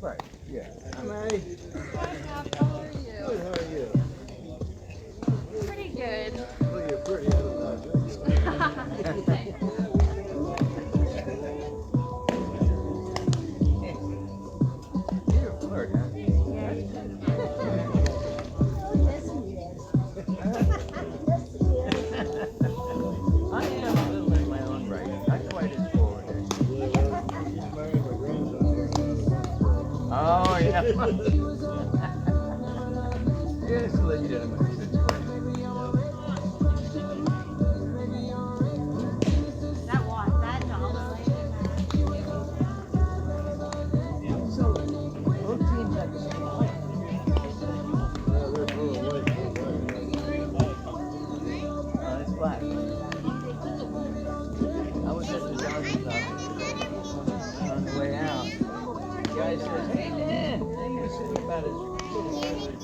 Right. Yeah. Hi, Mary. Hi, Bob. How are you? Good. How are you? Pretty good. Well, you're pretty. I don't know. You're a flirt, huh? Yeah, you I am a little in my own right. Not quite as forward as you. Oh, yeah. It's a legitimate situation. That was that dollar. So, both teams have the same plan. It's black. I was at the Dodgers office today. On the way out, the guy says, "Hey man, you're sitting about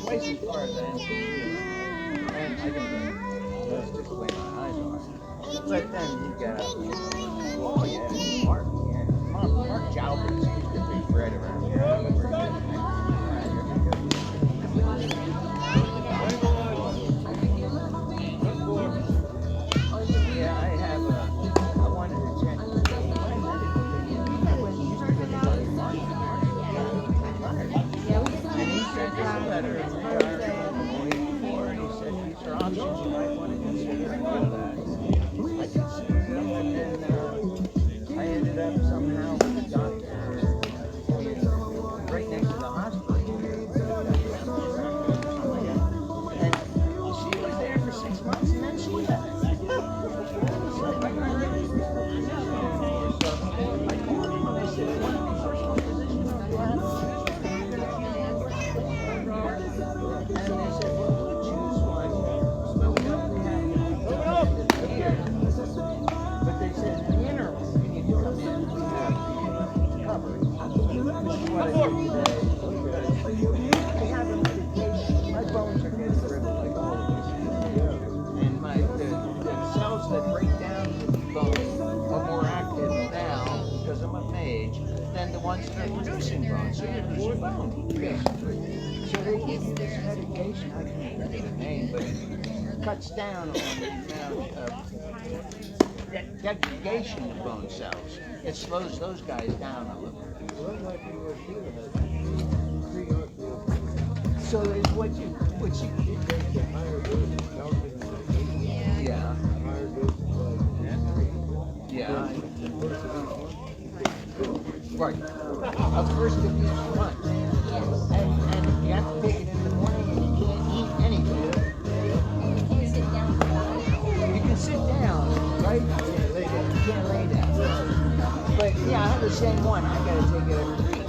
twice as far as I am from you." And I can go, that's just the way my eyes are. But then he got up and he said, "Oh yeah, Mark, yeah. Mark Jalbert used to be right around here. I remember him. Yeah, I have I wanted to check. Yeah, we And he sent us a letter in retirement from the week before, and he said, these are options you might want to consider. And all that. I considered them, and then I ended up somehow with a doctor right next to the hospital. And she was there for 6 months, and then she left. I called him and I said, "What personal position do you have?" And they said, "Well, we'll choose one, but we don't have to here." But they said, "In the interim, you need to come in and we have the coverage." Which is what I did today. I have a medication. My bones are getting brittle like all of us. And the cells that break down the bone are more active now because I'm of age than the ones that are producing bone. So you're losing bone, basically. So they give you this medication, I can't remember the name, but it cuts down on the amount of degradation of bone cells. It slows those guys down a little. So it's what you yeah. Yeah. Right. A first of each month. And you have to take it in the morning and you can't eat anything. You can sit down, right? You can't lay down. But yeah, I have the same one. I gotta take it every week.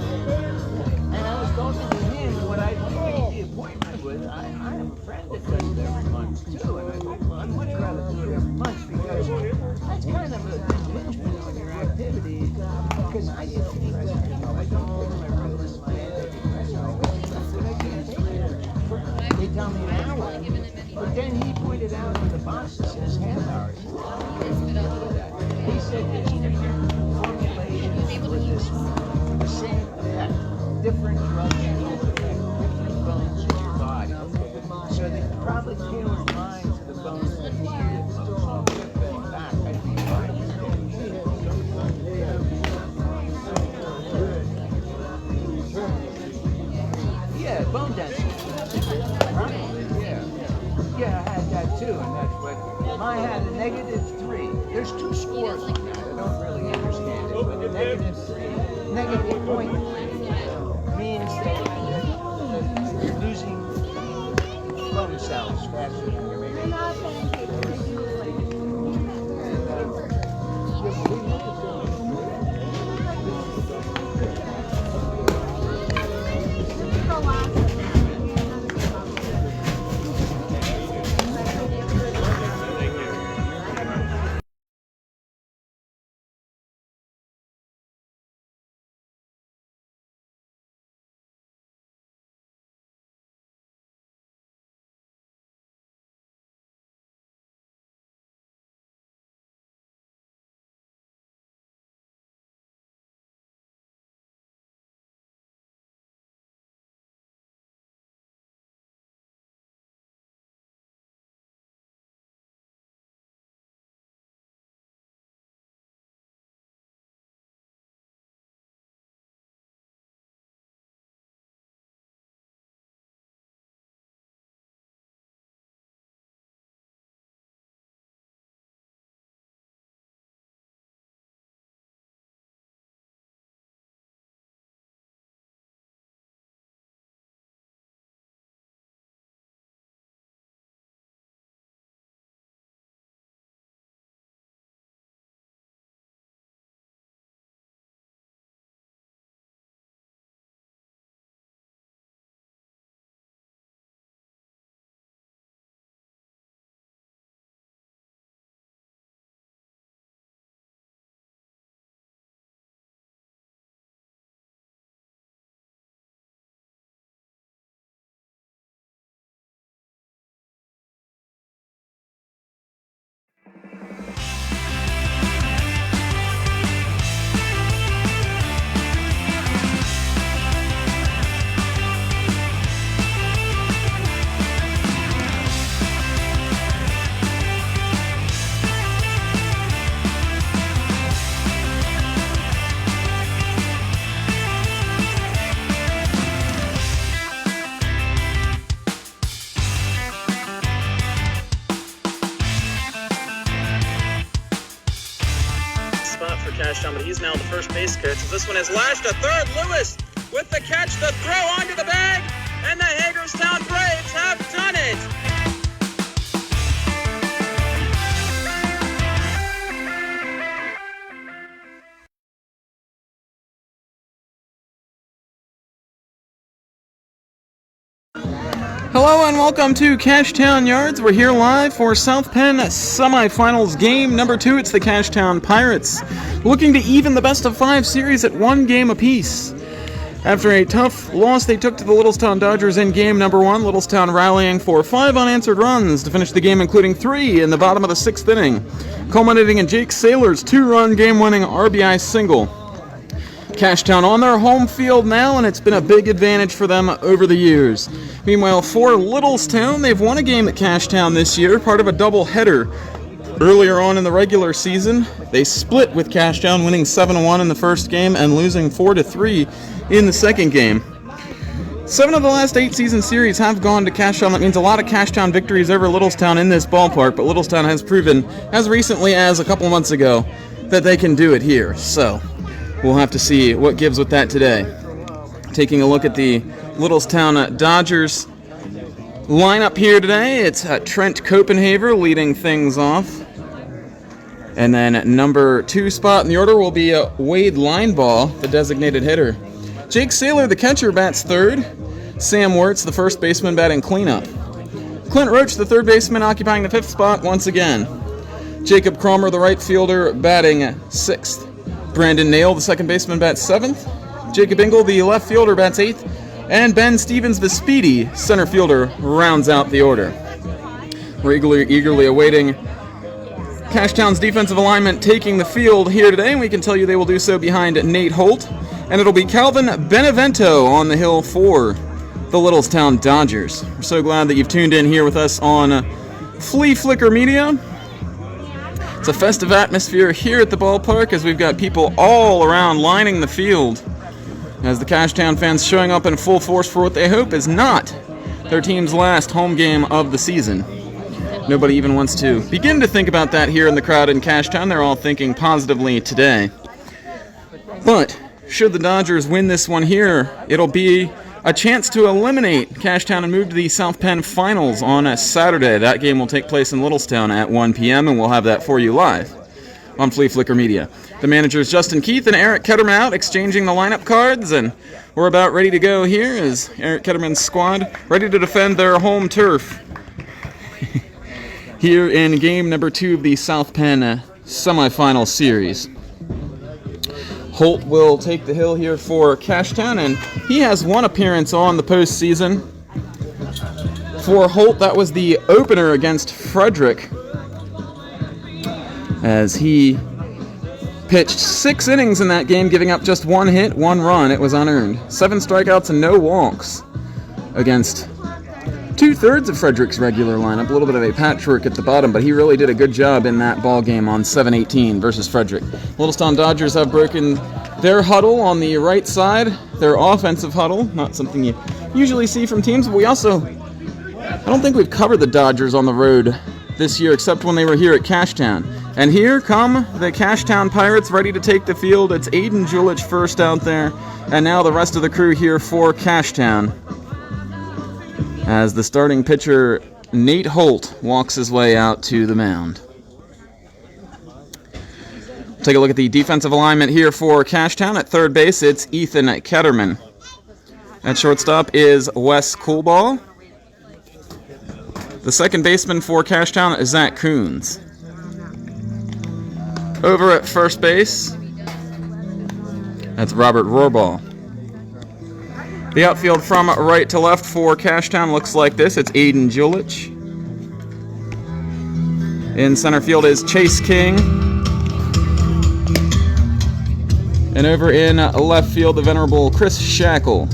And I was talking to him, what I made the appointment with, I have a friend that does it every month too. And I thought, well, I'd much rather do it every month because that's kind of a impingement on your activities. Because I get depressed. I don't take my Ritalin, my antidepressant. But I can't take it. They tell me an hour. But then he pointed out on the box that says half hour. He said there's different formulations for this, the same effect, different drugs that affect different bones in your body. So they probably tailor mine to the bones that need it most. So I'm getting back. I'd be fine. Yeah, bone density. Probably, yeah. Yeah, I had that too, and that's what mine had a -3. There's two scores on that. I don't really understand it, but a -3, -0.3 means that you're losing bone cells faster than you're Cashtown, but he's now the first base coach. So this one has lashed to third. Lewis with the catch, the throw onto the bag, and the Hagerstown Braves have done it. Hello and welcome to Cashtown Yards. We're here live for South Penn Semifinals game number 2. It's the Cashtown Pirates, looking to even the best-of-5 series at 1 game apiece. After a tough loss they took to the Littlestown Dodgers in game number 1, Littlestown rallying for 5 unanswered runs to finish the game, including 3 in the bottom of the 6th inning, culminating in Jake Saylor's 2-run game-winning RBI single. Cashtown on their home field now, and it's been a big advantage for them over the years. Meanwhile, for Littlestown, they've won a game at Cashtown this year, part of a doubleheader. Earlier on in the regular season, they split with Cashtown, winning 7-1 in the first game and losing 4-3 in the second game. 7 of the last 8 season series have gone to Cashtown. That means a lot of Cashtown victories over Littlestown in this ballpark, but Littlestown has proven, as recently as a couple months ago, that they can do it here. So we'll have to see what gives with that today. Taking a look at the Littlestown Dodgers lineup here today, it's Trent Copenhaver leading things off. And then number 2 spot in the order will be Wade Linebaugh, the designated hitter. Jake Saylor, the catcher, bats third. Sam Wirtz, the first baseman, batting cleanup. Clint Roach, the third baseman, occupying the 5th spot once again. Jacob Cromer, the right fielder, batting 6th. Brandon Nail, the second baseman, bats 7th. Jacob Engel, the left fielder, bats 8th. And Ben Stevens, the speedy center fielder, rounds out the order. We're eagerly awaiting Cashtown's defensive alignment taking the field here today, and we can tell you they will do so behind Nate Holt. And it'll be Calvin Benevento on the hill for the Littlestown Dodgers. We're so glad that you've tuned in here with us on Fleaflicker Media. It's a festive atmosphere here at the ballpark as we've got people all around lining the field as the Cashtown fans showing up in full force for what they hope is not their team's last home game of the season. Nobody even wants to begin to think about that here in the crowd in Cashtown. They're all thinking positively today. But should the Dodgers win this one here, it'll be a chance to eliminate Cashtown and move to the South Penn Finals on a Saturday. That game will take place in Littlestown at 1 p.m., and we'll have that for you live on Fleaflicker Media. The managers Justin Keith and Eric Ketterman out exchanging the lineup cards, and we're about ready to go here as Eric Ketterman's squad ready to defend their home turf here in game number 2 of the South Penn semifinal series. Holt will take the hill here for Cashtown, and he has 1 appearance on the postseason. For Holt, that was the opener against Frederick, as he pitched 6 innings in that game, giving up just 1 hit, 1 run. It was unearned. 7 strikeouts and no walks against 2/3 of Frederick's regular lineup. A little bit of a patchwork at the bottom, but he really did a good job in that ball game on 7-18 versus Frederick. Littlestown Dodgers have broken their huddle on the right side, their offensive huddle. Not something you usually see from teams, but I don't think we've covered the Dodgers on the road this year except when they were here at Cashtown. And here come the Cashtown Pirates ready to take the field. It's Aiden Julich first out there, and now the rest of the crew here for Cashtown, as the starting pitcher Nate Holt walks his way out to the mound. Take a look at the defensive alignment here for Cashtown. At third base, it's Ethan Ketterman. At shortstop is Wes Coolball. The second baseman for Cashtown is Zach Coons. Over at first base, that's Robert Rohrball. The outfield from right to left for Cashtown looks like this. It's Aiden Julich. In center field is Chase King. And over in left field, the venerable Chris Shackle.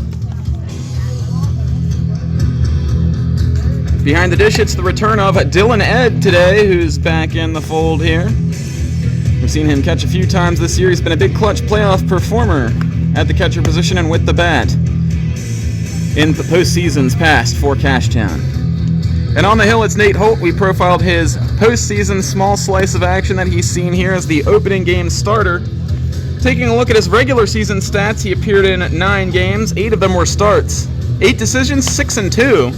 Behind the dish, it's the return of Dylan Ed today, who's back in the fold here. We've seen him catch a few times this year. He's been a big clutch playoff performer at the catcher position and with the bat in the postseasons past for Cashtown. And on the hill, it's Nate Holt. We profiled his postseason small slice of action that he's seen here as the opening game starter Taking a look at his regular season stats, he appeared in 9 games. 8 of them were starts. 8 decisions, 6 and 2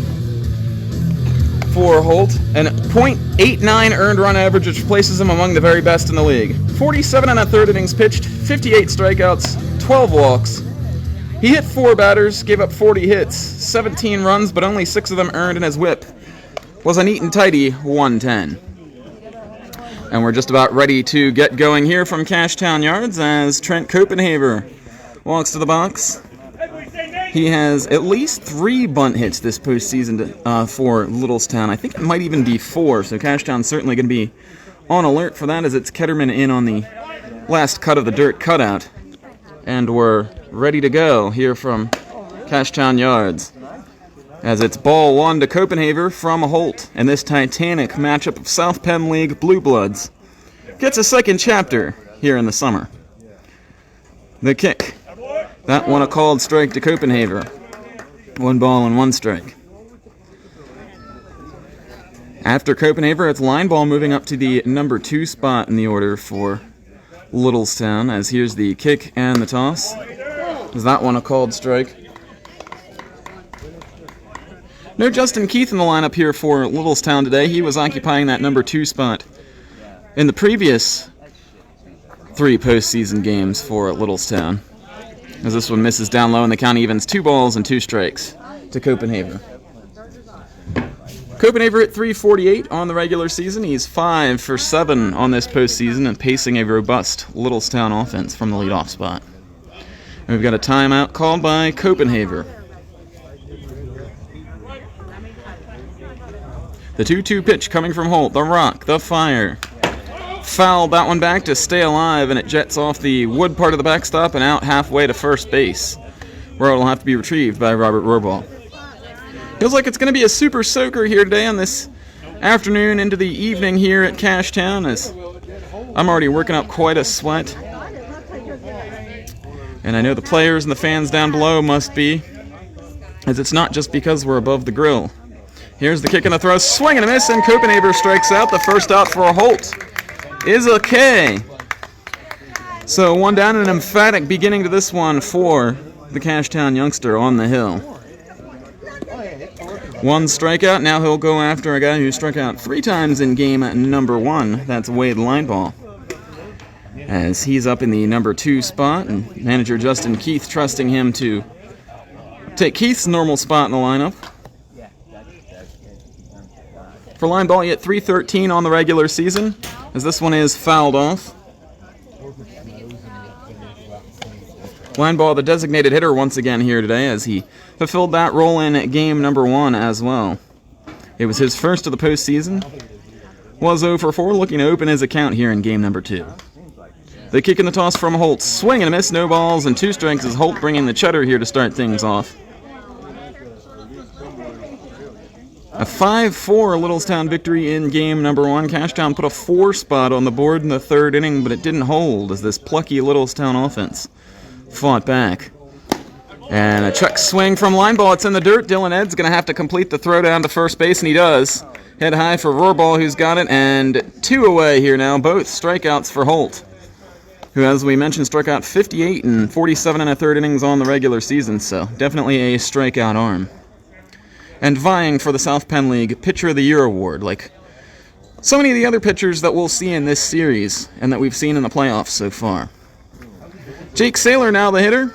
for Holt, and .89 earned run average, which places him among the very best in the league. 47 1/3 innings pitched, 58 strikeouts, 12 walks. He hit 4 batters, gave up 40 hits, 17 runs, but only 6 of them earned, and his whip was a neat and tidy 110. And we're just about ready to get going here from Cashtown Yards as Trent Copenhaver walks to the box. He has at least 3 bunt hits this postseason for Littlestown. I think it might even be 4, so Cashtown's certainly going to be on alert for that as it's Ketterman in on the last cut of the dirt cutout. And we're ready to go here from Cashtown Yards as it's ball 1 to Copenhaver from Holt, and this titanic matchup of South Penn League Blue Bloods gets a second chapter here in the summer. The kick. That one a called strike to Copenhaver. 1 ball and 1 strike. After Copenhaver, it's line ball moving up to the number 2 spot in the order for Littlestown, as here's the kick and the toss. Is that one a called strike? No Justin Keith in the lineup here for Littlestown today. He was occupying that number 2 spot in the previous 3 postseason games for Littlestown, as this one misses down low and the count evens 2 balls and 2 strikes to Copenhaver. Copenhaver at .348 on the regular season. He's 5 for 7 on this postseason and pacing a robust Littlestown offense from the leadoff spot. And we've got a timeout called by Copenhaver. The 2-2 pitch coming from Holt. The rock, the fire. Fouled that one back to stay alive, and it jets off the wood part of the backstop and out halfway to first base, where it will have to be retrieved by Robert Rohrball. Feels like it's going to be a super soaker here today on this afternoon into the evening here at Cashtown, as I'm already working up quite a sweat. And I know the players and the fans down below must be, as it's not just because we're above the grill. Here's the kick and the throw, swing and a miss, and Copenhaver strikes out. The first out for Holt is a K. So 1 down, and an emphatic beginning to this one for the Cashtown youngster on the hill. 1 strikeout. Now he'll go after a guy who struck out 3 times in game number 1. That's Wade Lineball, as he's up in the number 2 spot, and manager Justin Keith trusting him to take Keith's normal spot in the lineup. For Lineball, he hit .313 on the regular season, as this one is fouled off. Lineball, the designated hitter once again here today, as he fulfilled that role in game number 1 as well. It was his first of the postseason. Was 0 for 4, looking to open his account here in game number 2. The kick and the toss from Holt. Swing and a miss, no balls and 2 strikes, as Holt bringing the cheddar here to start things off. A 5-4 Littlestown victory in game number 1. Cashtown put a 4 spot on the board in the 3rd inning, but it didn't hold as this plucky Littlestown offense fought back. And a check swing from Lineball. It's in the dirt. Dylan Ed's going to have to complete the throw down to first base, and he does. Head high for Rohrball, who's got it, and 2 away here now. Both strikeouts for Holt, who, as we mentioned, struck out 58 and 47 1/3 innings on the regular season, so definitely a strikeout arm. And vying for the South Penn League Pitcher of the Year award, like so many of the other pitchers that we'll see in this series and that we've seen in the playoffs so far. Jake Saylor now the hitter,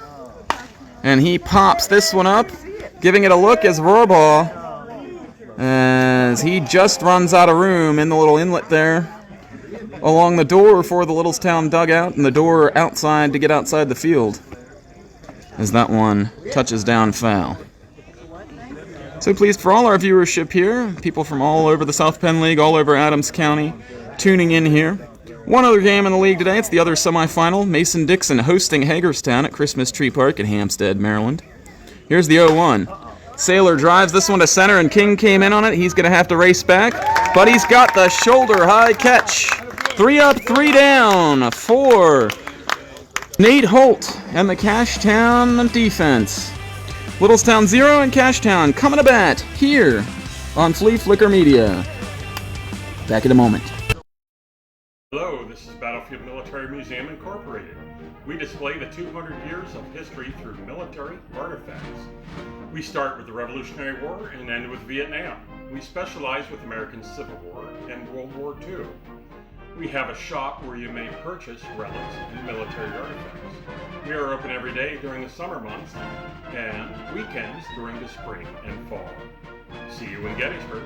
and he pops this one up, giving it a look as Rohrball, as he just runs out of room in the little inlet there along the door for the Littlestown dugout, and the door outside to get outside the field, as that one touches down foul. So pleased for all our viewership here, people from all over the South Penn League, all over Adams County, tuning in here. One other game in the league today, it's the other semifinal. Mason-Dixon hosting Hagerstown at Christmas Tree Park in Hampstead, Maryland. Here's the 0-1. Saylor drives this one to center, and King came in on it. He's going to have to race back, but he's got the shoulder-high catch. 3 up, 3 down for Nate Holt and the Cashtown defense. Littlestown 0 and Cashtown coming to bat here on Fleaflicker Media. Back in a moment. Hello, this is Battlefield Military Museum Incorporated. We display the 200 years of history through military artifacts. We start with the Revolutionary War and end with Vietnam. We specialize with American Civil War and World War II. We have a shop where you may purchase relics and military artifacts. We are open every day during the summer months and weekends during the spring and fall. See you in Gettysburg.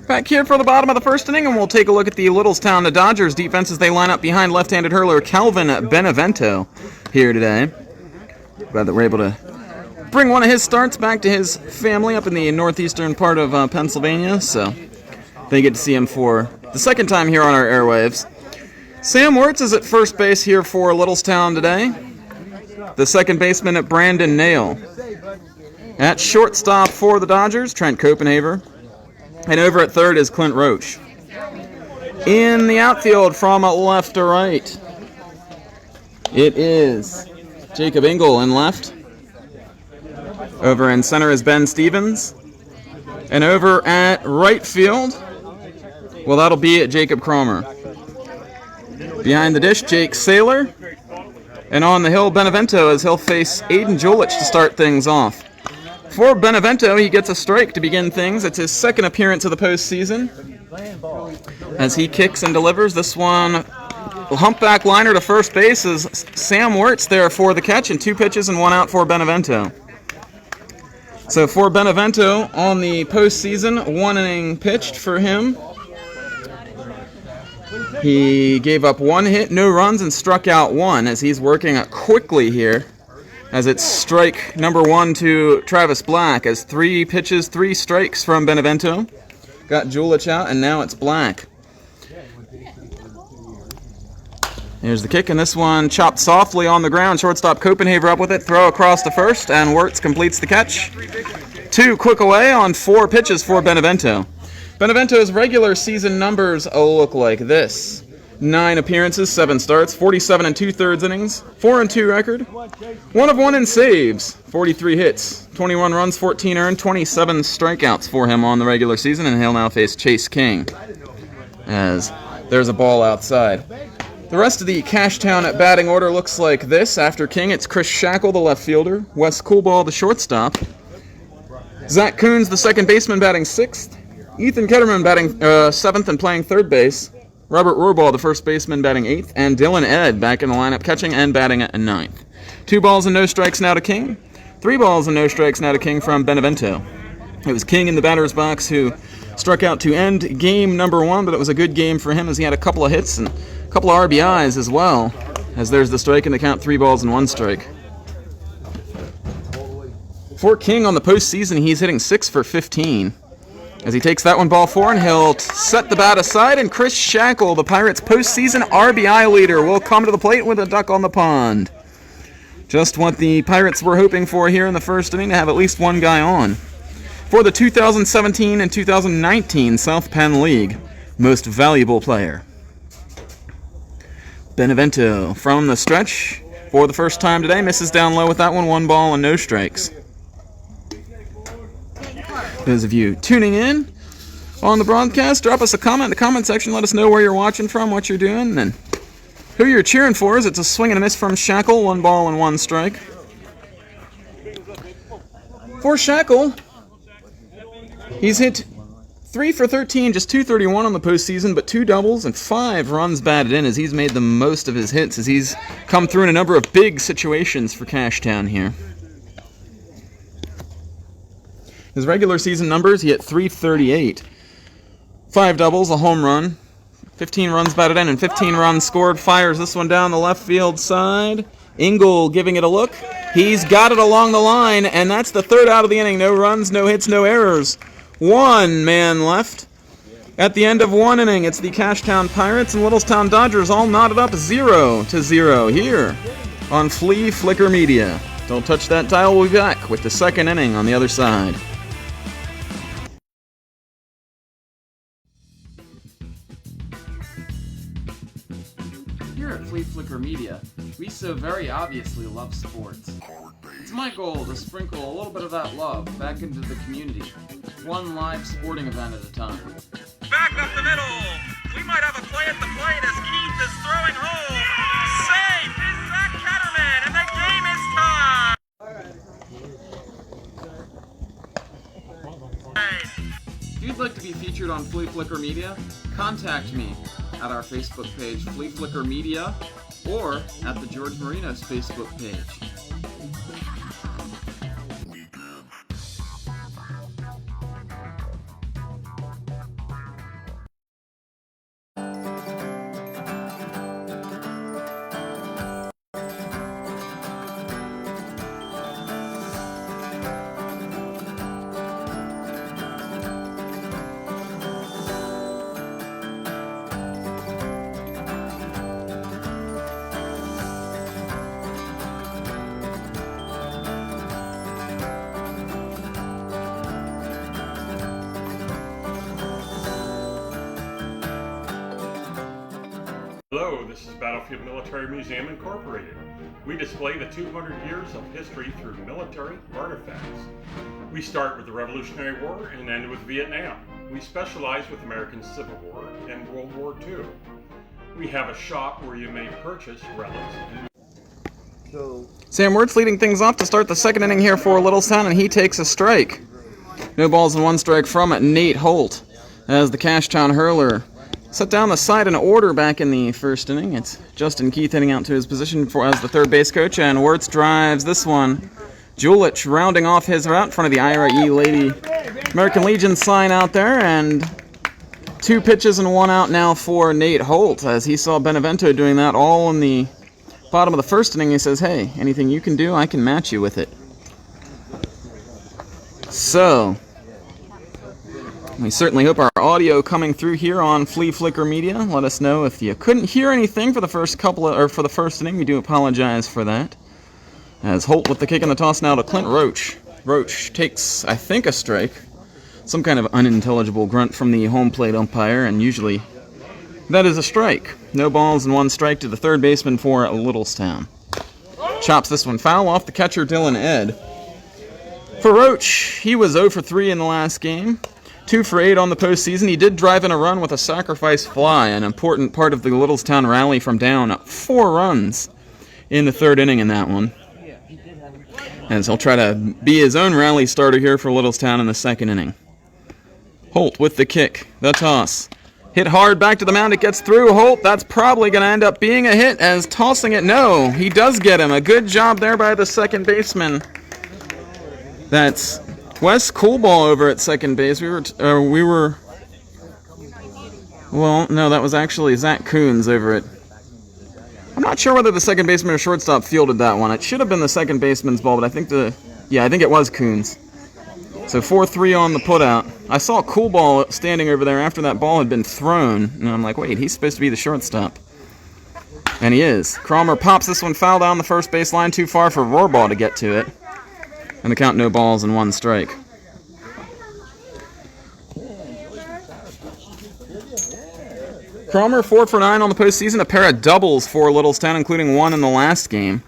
Back here for the bottom of the first inning, and we'll take a look at the Littlestown Dodgers defense as they line up behind left-handed hurler Calvin Benevento here today. Glad that we're able to bring one of his starts back to his family up in the northeastern part of Pennsylvania, so they get to see him for the second time here on our airwaves. Sam Wirtz is at first base here for Littlestown today. The second baseman at Brandon Nail. At shortstop for the Dodgers, Trent Copenhaver. And over at third is Clint Roach. In the outfield from left to right, it is Jacob Engel in left. Over in center is Ben Stevens. And over at right field, well, that'll be Jacob Cromer. Behind the dish, Jake Saylor. And on the hill, Benevento, as he'll face Aiden Julich to start things off. For Benevento, he gets a strike to begin things. It's his second appearance of the postseason. As he kicks and delivers this one, humpback liner to first base is Sam Wirtz there for the catch, and 2 pitches and 1 out for Benevento. So for Benevento on the postseason, 1 inning pitched for him. He gave up 1 hit, no runs, and struck out 1 as he's working quickly here. As it's strike number 1 to Travis Black, as 3 pitches, 3 strikes from Benevento. Got Julich out, and now it's Black. Here's the kick, and this one chopped softly on the ground. Shortstop Copenhaver up with it, throw across to first, and Wirtz completes the catch. 2 quick away on 4 pitches for Benevento. Benevento's regular season numbers look like this. 9 appearances, 7 starts, 47 2/3 innings, 4-2 record, 1 of 1 in saves, 43 hits, 21 runs, 14 earned, 27 strikeouts for him on the regular season, and he'll now face Chase King as there's a ball outside. The rest of the Cashtown batting order looks like this. After King, it's Chris Shackle, the left fielder, Wes Coolball, the shortstop, Zach Coons, the second baseman, batting 6th, Ethan Ketterman batting 7th and playing third base, Robert Rohrball, the first baseman, batting 8th, and Dylan Ed back in the lineup, catching and batting at 9th. 2 balls and no strikes now to King. 3 balls and no strikes now to King from Benevento. It was King in the batter's box who struck out to end game number 1, but it was a good game for him as he had a couple of hits and a couple of RBIs as well, as there's the strike in the count, 3 balls and 1 strike. For King on the postseason, he's hitting 6 for 15. As he takes that one ball 4, and he'll set the bat aside, and Chris Shackle, the Pirates' postseason RBI leader, will come to the plate with a duck on the pond. Just what the Pirates were hoping for here in the first inning, to have at least one guy on. For the 2017 and 2019 South Penn League Most Valuable Player. Benevento from the stretch for the first time today, misses down low with that one, 1 ball and no strikes. Those of you tuning in on the broadcast, drop us a comment in the comment section. Let us know where you're watching from, what you're doing, and who you're cheering for. As it's a swing and a miss from Shackle, 1 ball and 1 strike. For Shackle, he's hit 3 for 13, just .231 on the postseason, but 2 doubles and 5 runs batted in as he's made the most of his hits as he's come through in a number of big situations for Cashtown here. His regular season numbers, he hit .338. 5 doubles, a home run, 15 runs batted in, and 15 runs scored. Fires this one down the left field side. Engel giving it a look. He's got it along the line, and that's the 3rd out of the inning. No runs, no hits, no errors. 1 man left. At the end of one inning, it's the Cashtown Pirates and Littlestown Dodgers all knotted up 0-0 here on Fleaflicker Media. Don't touch that dial, we'll be back with the second inning on the other side. Here at Fleaflicker Media, we so very obviously love sports. It's my goal to sprinkle a little bit of that love back into the community, one live sporting event at a time. Back up the middle. We might have a play at the plate as Keith is throwing home. Safe is Zach Ketterman, and the game is tied. If you'd like to be featured on Fleaflicker Media, contact me at our Facebook page, Fleaflicker Media, or at the George Marinos Facebook page. Hello, this is Battlefield Military Museum Incorporated. We display the 200 years of history through military artifacts. We start with the Revolutionary War and end with Vietnam. We specialize with American Civil War and World War II. We have a shop where you may purchase relics. Sam Wirtz leading things off to start the second inning here for Littlestown, and he takes a strike. No balls and one strike from Nate Holt as the Cashtown hurler set down the side in order back in the first inning. It's Justin Keith heading out to his position as the third base coach, and Wirtz drives this one. Julich rounding off his route in front of the Ira E. Lady American Legion sign out there, and 2 pitches and 1 out now for Nate Holt, as he saw Benevento doing that all in the bottom of the first inning. He says, hey, anything you can do, I can match you with it. So we certainly hope our audio coming through here on Fleaflicker Media. Let us know if you couldn't hear anything for the first for the first inning. We do apologize for that. As Holt with the kick in the toss now to Clint Roach. Roach takes, I think, a strike. Some kind of unintelligible grunt from the home plate umpire, and usually that is a strike. No balls and 1 strike to the third baseman for Littlestown. Chops this one foul off the catcher Dylan Ed. For Roach, he was 0 for 3 in the last game. 2 for 8 on the postseason. He did drive in a run with a sacrifice fly, an important part of the Littlestown rally from down 4 runs in the third inning in that one. As he'll try to be his own rally starter here for Littlestown in the second inning. Holt with the kick, the toss. Hit hard back to the mound, it gets through. Holt, that's probably going to end up being a hit, as tossing it, no, he does get him. A good job there by the second baseman. That's Wes Coolball over at second base. Well, no, that was actually Zach Coons over at... I'm not sure whether the second baseman or shortstop fielded that one. It should have been the second baseman's ball, but I think I think it was Coons. So 4-3 on the putout. I saw Coolball standing over there after that ball had been thrown, and I'm like, wait, he's supposed to be the shortstop. And he is. Cromer pops this one foul down the first baseline, too far for Rohrball to get to it. And the count, no balls and 1 strike. Cromer 4 for 9 on the postseason, a pair of doubles for Littlestown, including 1 in the last game.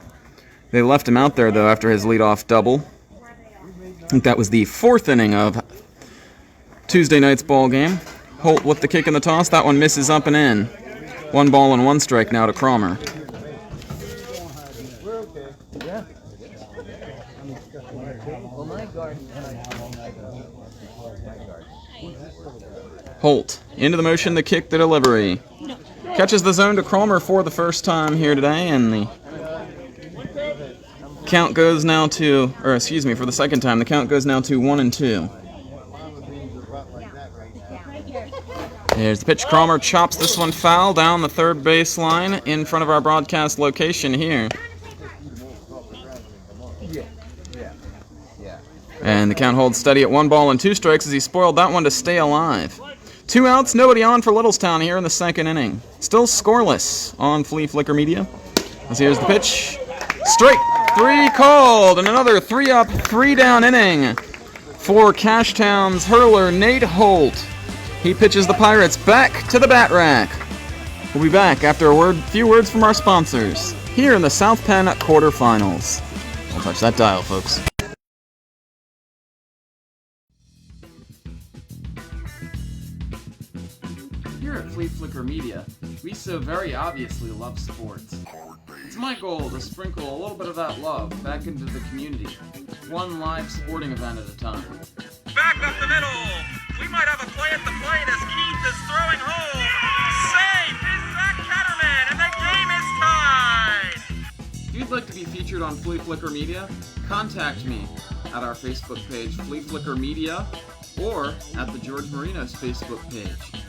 They left him out there, though, after his leadoff double. I think that was the 4th inning of Tuesday night's ball game. Holt with the kick in the toss. That one misses up and in. 1 ball and 1 strike now to Cromer. Holt into the motion, the kick, the delivery. Catches the zone to Cromer for the first time here today, and the count goes now to, for the second time, the count goes now to 1-2. There's the pitch. Cromer chops this one foul down the third baseline in front of our broadcast location here. And the count holds steady at 1 ball and 2 strikes as he spoiled that one to stay alive. 2 outs, nobody on for Littlestown here in the second inning. Still scoreless on Fleaflicker Media. As here's the pitch. Straight 3 called, and another 3-up, 3-down inning for Cashtown's hurler Nate Holt. He pitches the Pirates back to the bat rack. We'll be back after a few words from our sponsors here in the South Penn quarterfinals. Don't touch that dial, folks. Here at Fleaflicker Media, we so very obviously love sports. It's my goal to sprinkle a little bit of that love back into the community, one live sporting event at a time. Back up the middle. We might have a play at the plate as Keith is throwing home. Safe is Zach Ketterman, and the game is tied. If you'd like to be featured on Fleaflicker Media, contact me at our Facebook page, Fleaflicker Media, or at the George Marinos Facebook page.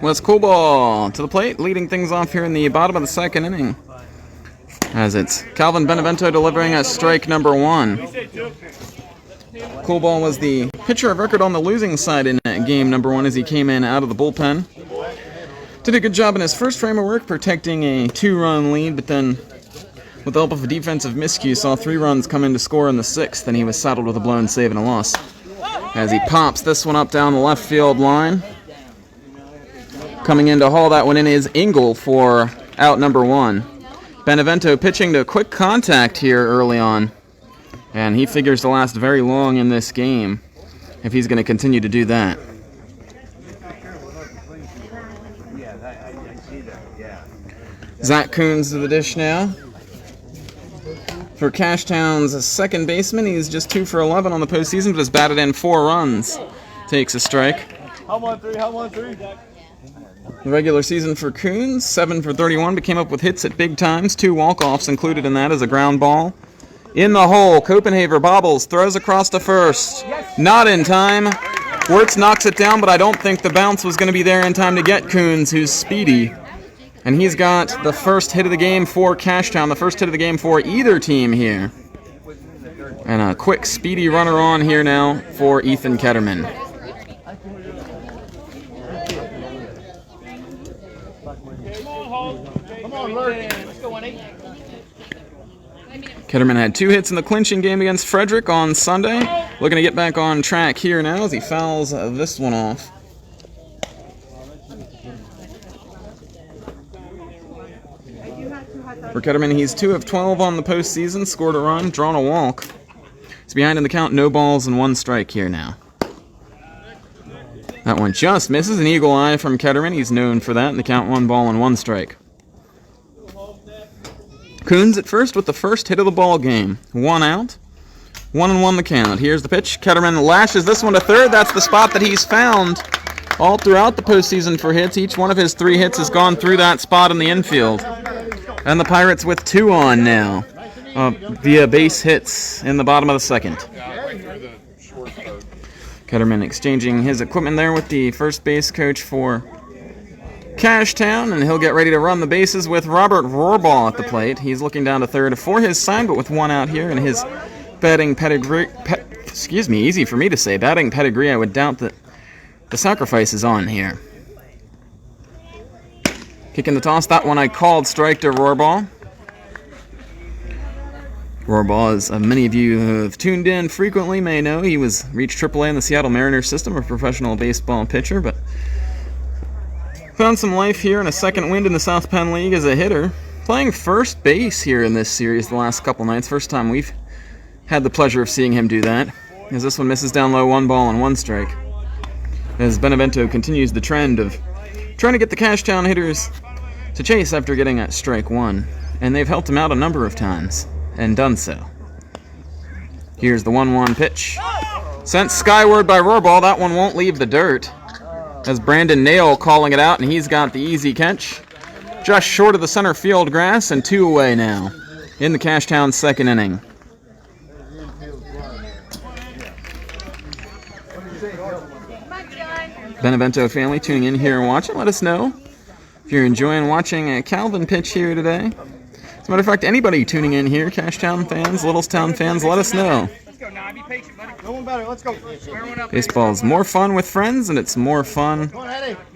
Wes Coolball to the plate, leading things off here in the bottom of the second inning. As it's Calvin Benevento delivering a strike number 1. Coolball was the pitcher of record on the losing side in game number 1 as he came in out of the bullpen. Did a good job in his first frame of work protecting a 2-run lead, but then with the help of a defensive miscue saw 3 runs come in to score in the 6th, and he was saddled with a blown save and a loss. As he pops this one up down the left field line. Coming in to haul that one in is Engel for out number 1. Benevento pitching to quick contact here early on. And he figures to last very long in this game if he's going to continue to do that. Zach Coons to the dish now. For Cashtown's second baseman, he's just 2 for 11 on the postseason, but has batted in 4 runs. Takes a strike. Home on three. The regular season for Coons, 7 for 31, but came up with hits at big times. 2 walk-offs included in that as a ground ball. In the hole, Copenhaver bobbles, throws across to first. Not in time. Wirtz knocks it down, but I don't think the bounce was going to be there in time to get Coons, who's speedy. And he's got the first hit of the game for Cashtown, the first hit of the game for either team here. And a quick, speedy runner on here now for Ethan Ketterman. Ketterman had 2 hits in the clinching game against Frederick on Sunday. Looking to get back on track here now as he fouls this one off. For Ketterman, he's 2 of 12 on the postseason, scored a run, drawn a walk. He's behind in the count, no balls and 1 strike here now. That one just misses, an eagle eye from Ketterman. He's known for that in the count, 1 ball and 1 strike. Coons at first with the first hit of the ball game. 1 out, 1-1 the count. Here's the pitch. Ketterman lashes this one to third. That's the spot that he's found all throughout the postseason for hits. Each one of his 3 hits has gone through that spot in the infield. And the Pirates with 2 on now via base hits in the bottom of the second. Ketterman exchanging his equipment there with the first base coach for Cashtown, and he'll get ready to run the bases with Robert Rohrbaugh at the plate. He's looking down to third for his sign, but with 1 out here in his batting pedigree. Easy for me to say. Batting pedigree, I would doubt that the sacrifice is on here. Kicking the toss, that one I called strike to Rohrbaugh. Rohrbaugh, as many of you who have tuned in frequently may know, he reached AAA in the Seattle Mariners system, a professional baseball pitcher, but found some life here in a second wind in the South Penn League as a hitter. Playing first base here in this series the last couple nights. First time we've had the pleasure of seeing him do that. As this one misses down low, 1 ball and 1 strike. As Benevento continues the trend of trying to get the Cashtown hitters to chase after getting at strike 1. And they've helped him out a number of times and done so. Here's the 1-1 pitch. Sent skyward by Rohrball. That one won't leave the dirt. As Brandon Nail calling it out, and he's got the easy catch. Just short of the center field grass, and 2 away now in the Cashtown second inning. Benevento family tuning in here and watching, let us know if you're enjoying watching a Calvin pitch here today. As a matter of fact, anybody tuning in here, Cashtown fans, Littlestown fans, let us know. Baseball's more fun with friends, and it's more fun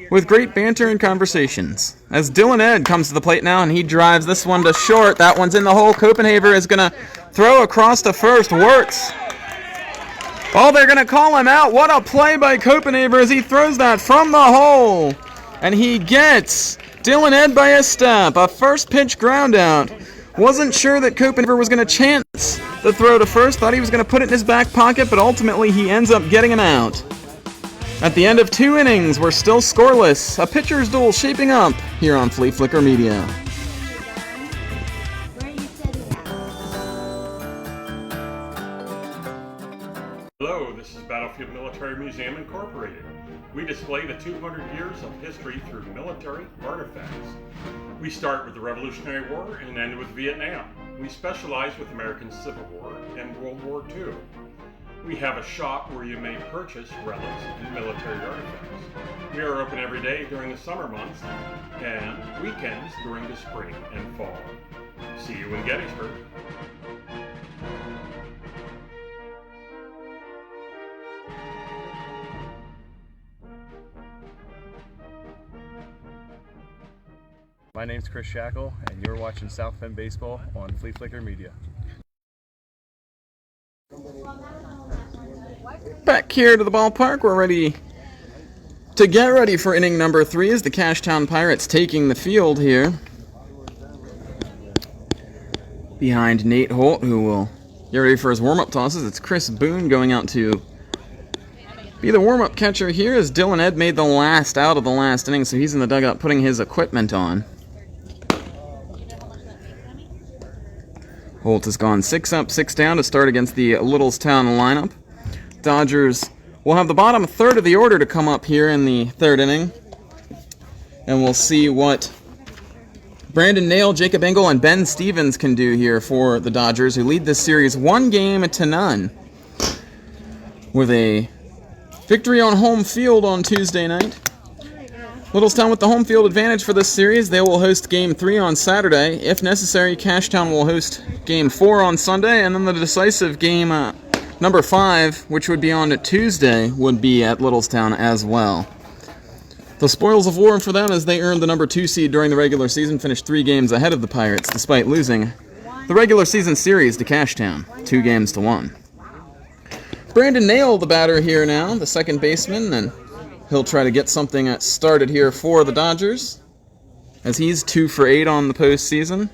with great banter and conversations. As Dylan Ed comes to the plate now, and he drives this one to short. That one's in the hole. Copenhaver is going to throw across to first. Works. Oh, they're going to call him out. What a play by Copenhaver as he throws that from the hole. And he gets Dylan Ed by a step. A first pitch ground out. Wasn't sure that Copenhaver was going to chance the throw to first. Thought he was going to put it in his back pocket, but ultimately he ends up getting him out. At the end of 2 innings, we're still scoreless. A pitcher's duel shaping up here on Fleaflicker Media. Hello, this is Battlefield Military Museum Incorporated. We display the 200 years of history through military artifacts. We start with the Revolutionary War and end with Vietnam. We specialize with American Civil War and World War II. We have a shop where you may purchase relics and military artifacts. We are open every day during the summer months and weekends during the spring and fall. See you in Gettysburg. My name's Chris Shackle, and you're watching South Penn Baseball on Fleaflicker Media. Back here to the ballpark, we're ready to get ready for inning number 3 as the Cashtown Pirates taking the field here. Behind Nate Holt, who will get ready for his warm-up tosses. It's Chris Boone going out to be the warm-up catcher here as Dylan Ed made the last out of the last inning, so he's in the dugout putting his equipment on. Holt has gone 6 up, 6 down to start against the Littlestown lineup. Dodgers will have the bottom third of the order to come up here in the 3rd inning. And we'll see what Brandon Nail, Jacob Engel, and Ben Stevens can do here for the Dodgers, who lead this series 1-0 with a victory on home field on Tuesday night. Littlestown with the home field advantage for this series. They will host Game 3 on Saturday. If necessary, Cashtown will host Game 4 on Sunday, and then the decisive game number 5, which would be on Tuesday, would be at Littlestown as well. The spoils of war for them as they earned the number 2 seed during the regular season, finished 3 games ahead of the Pirates, despite losing the regular season series to Cashtown, 2-1. Brandon Nail, the batter here now, the second baseman, and he'll try to get something started here for the Dodgers, as he's 2 for 8 on the postseason.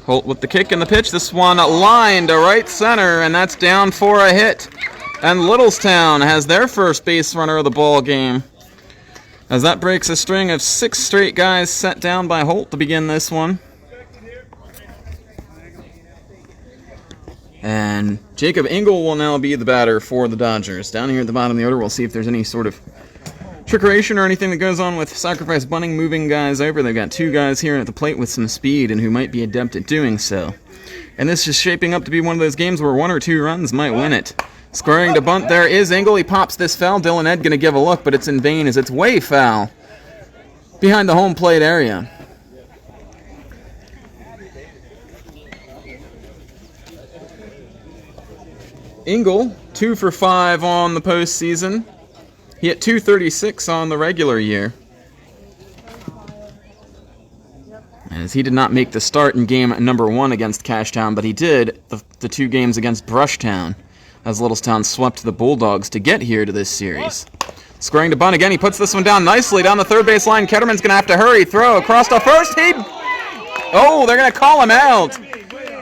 Holt with the kick and the pitch. This one lined to right center, and that's down for a hit. And Littlestown has their first base runner of the ball game, as that breaks a string of 6 straight guys set down by Holt to begin this one. And Jacob Engel will now be the batter for the Dodgers. Down here at the bottom of the order, we'll see if there's any sort of trickeration or anything that goes on with sacrifice bunting, moving guys over. They've got 2 guys here at the plate with some speed and who might be adept at doing so. And this is shaping up to be one of those games where 1 or 2 runs might win it. Squaring to bunt there is Engel. He pops this foul. Dylan Ed going to give a look, but it's in vain as it's way foul behind the home plate area. Engel, 2 for 5 on the postseason. He hit .236 on the regular year, as he did not make the start in game number 1 against Cashtown, but he did the 2 games against Brushtown, as Littlestown swept the Bulldogs to get here to this series. Squaring to bunt again, he puts this one down nicely down the third base line. Ketterman's going to have to hurry, throw across to first. Oh, they're going to call him out.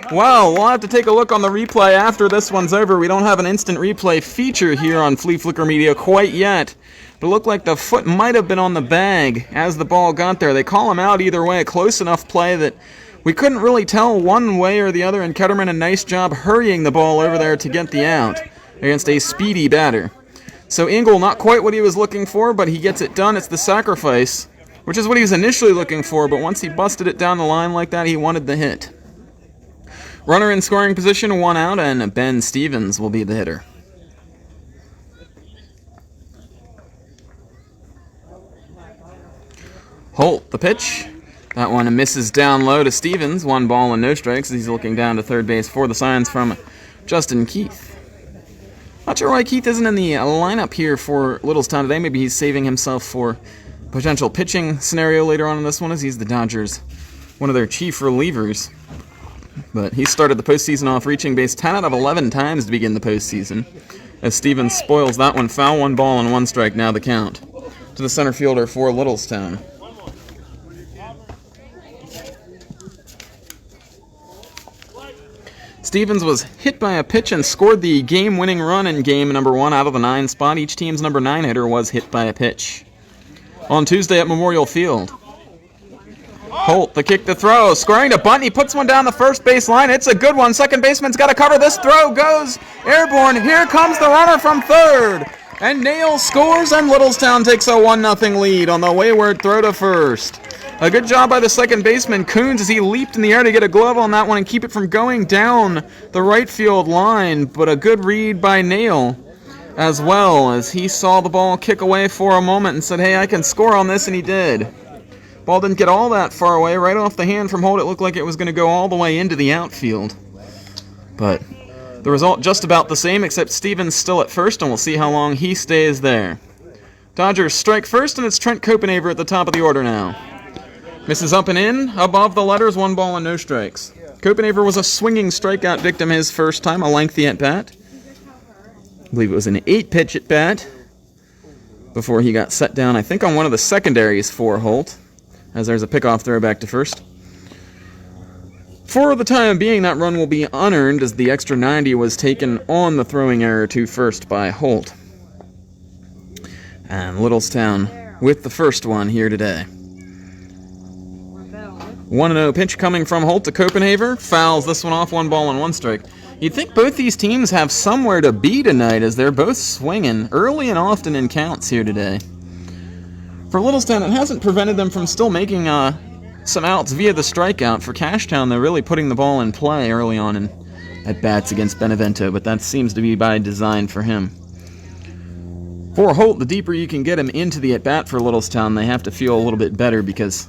Well, we'll have to take a look on the replay after this one's over. We don't have an instant replay feature here on Fleaflicker Media quite yet. But it looked like the foot might have been on the bag as the ball got there. They call him out either way. A close enough play that We couldn't really tell one way or the other, and Ketterman a nice job hurrying the ball over there to get the out against a speedy batter. So Engel, not quite what he was looking for, but he gets it done. It's the sacrifice, which is what he was initially looking for, but once he busted it down the line like that, he wanted the hit. Runner in scoring position, 1 out, and Ben Stevens will be the hitter. Holt, the pitch. That one misses down low to Stevens. 1 ball and no strikes. He's looking down to third base for the signs from Justin Keith. Not sure why Keith isn't in the lineup here for Littlestown today. Maybe he's saving himself for potential pitching scenario later on in this one, as he's the Dodgers, one of their chief relievers. But he started the postseason off reaching base 10 out of 11 times to begin the postseason, as Stevens spoils that one. Foul, 1 ball and 1 strike, now the count to the center fielder for Littlestown. Stevens was hit by a pitch and scored the game-winning run in game number 1 out of the 9 spot. Each team's number 9 hitter was hit by a pitch. On Tuesday at Memorial Field, Holt, the kick to throw, squaring to bunt. He puts one down the first base line. It's a good one. Second baseman's got to cover. This throw goes airborne. Here comes the runner from third. And Nail scores, and Littlestown takes a 1-0 lead on the wayward throw to first. A good job by the second baseman, Coons, as he leaped in the air to get a glove on that one and keep it from going down the right field line. But a good read by Nail as well, as he saw the ball kick away for a moment and said, hey, I can score on this, and he did. Ball didn't get all that far away. Right off the hand from Holt, it looked like it was going to go all the way into the outfield. But the result just about the same, except Stevens still at first, and we'll see how long he stays there. Dodgers strike first, and it's Trent Copenhaver at the top of the order now. Misses up and in, above the letters, 1 ball and no strikes. Copenhaver was a swinging strikeout victim his first time, a lengthy at-bat. I believe it was an 8-pitch at-bat before he got set down, I think, on one of the secondaries for Holt, as there's a pickoff throw back to first. For the time being, that run will be unearned, as the extra 90 was taken on the throwing error to first by Holt. And Littlestown with the first one here today. 1-0 pitch coming from Holt to Copenhaver. Fouls this one off, 1 ball and 1 strike. You'd think both these teams have somewhere to be tonight, as they're both swinging early and often in counts here today. For Littlestown, it hasn't prevented them from still making some outs via the strikeout. For Cashtown, they're really putting the ball in play early on in at-bats against Benevento, but that seems to be by design for him. For Holt, the deeper you can get him into the at-bat for Littlestown, they have to feel a little bit better, because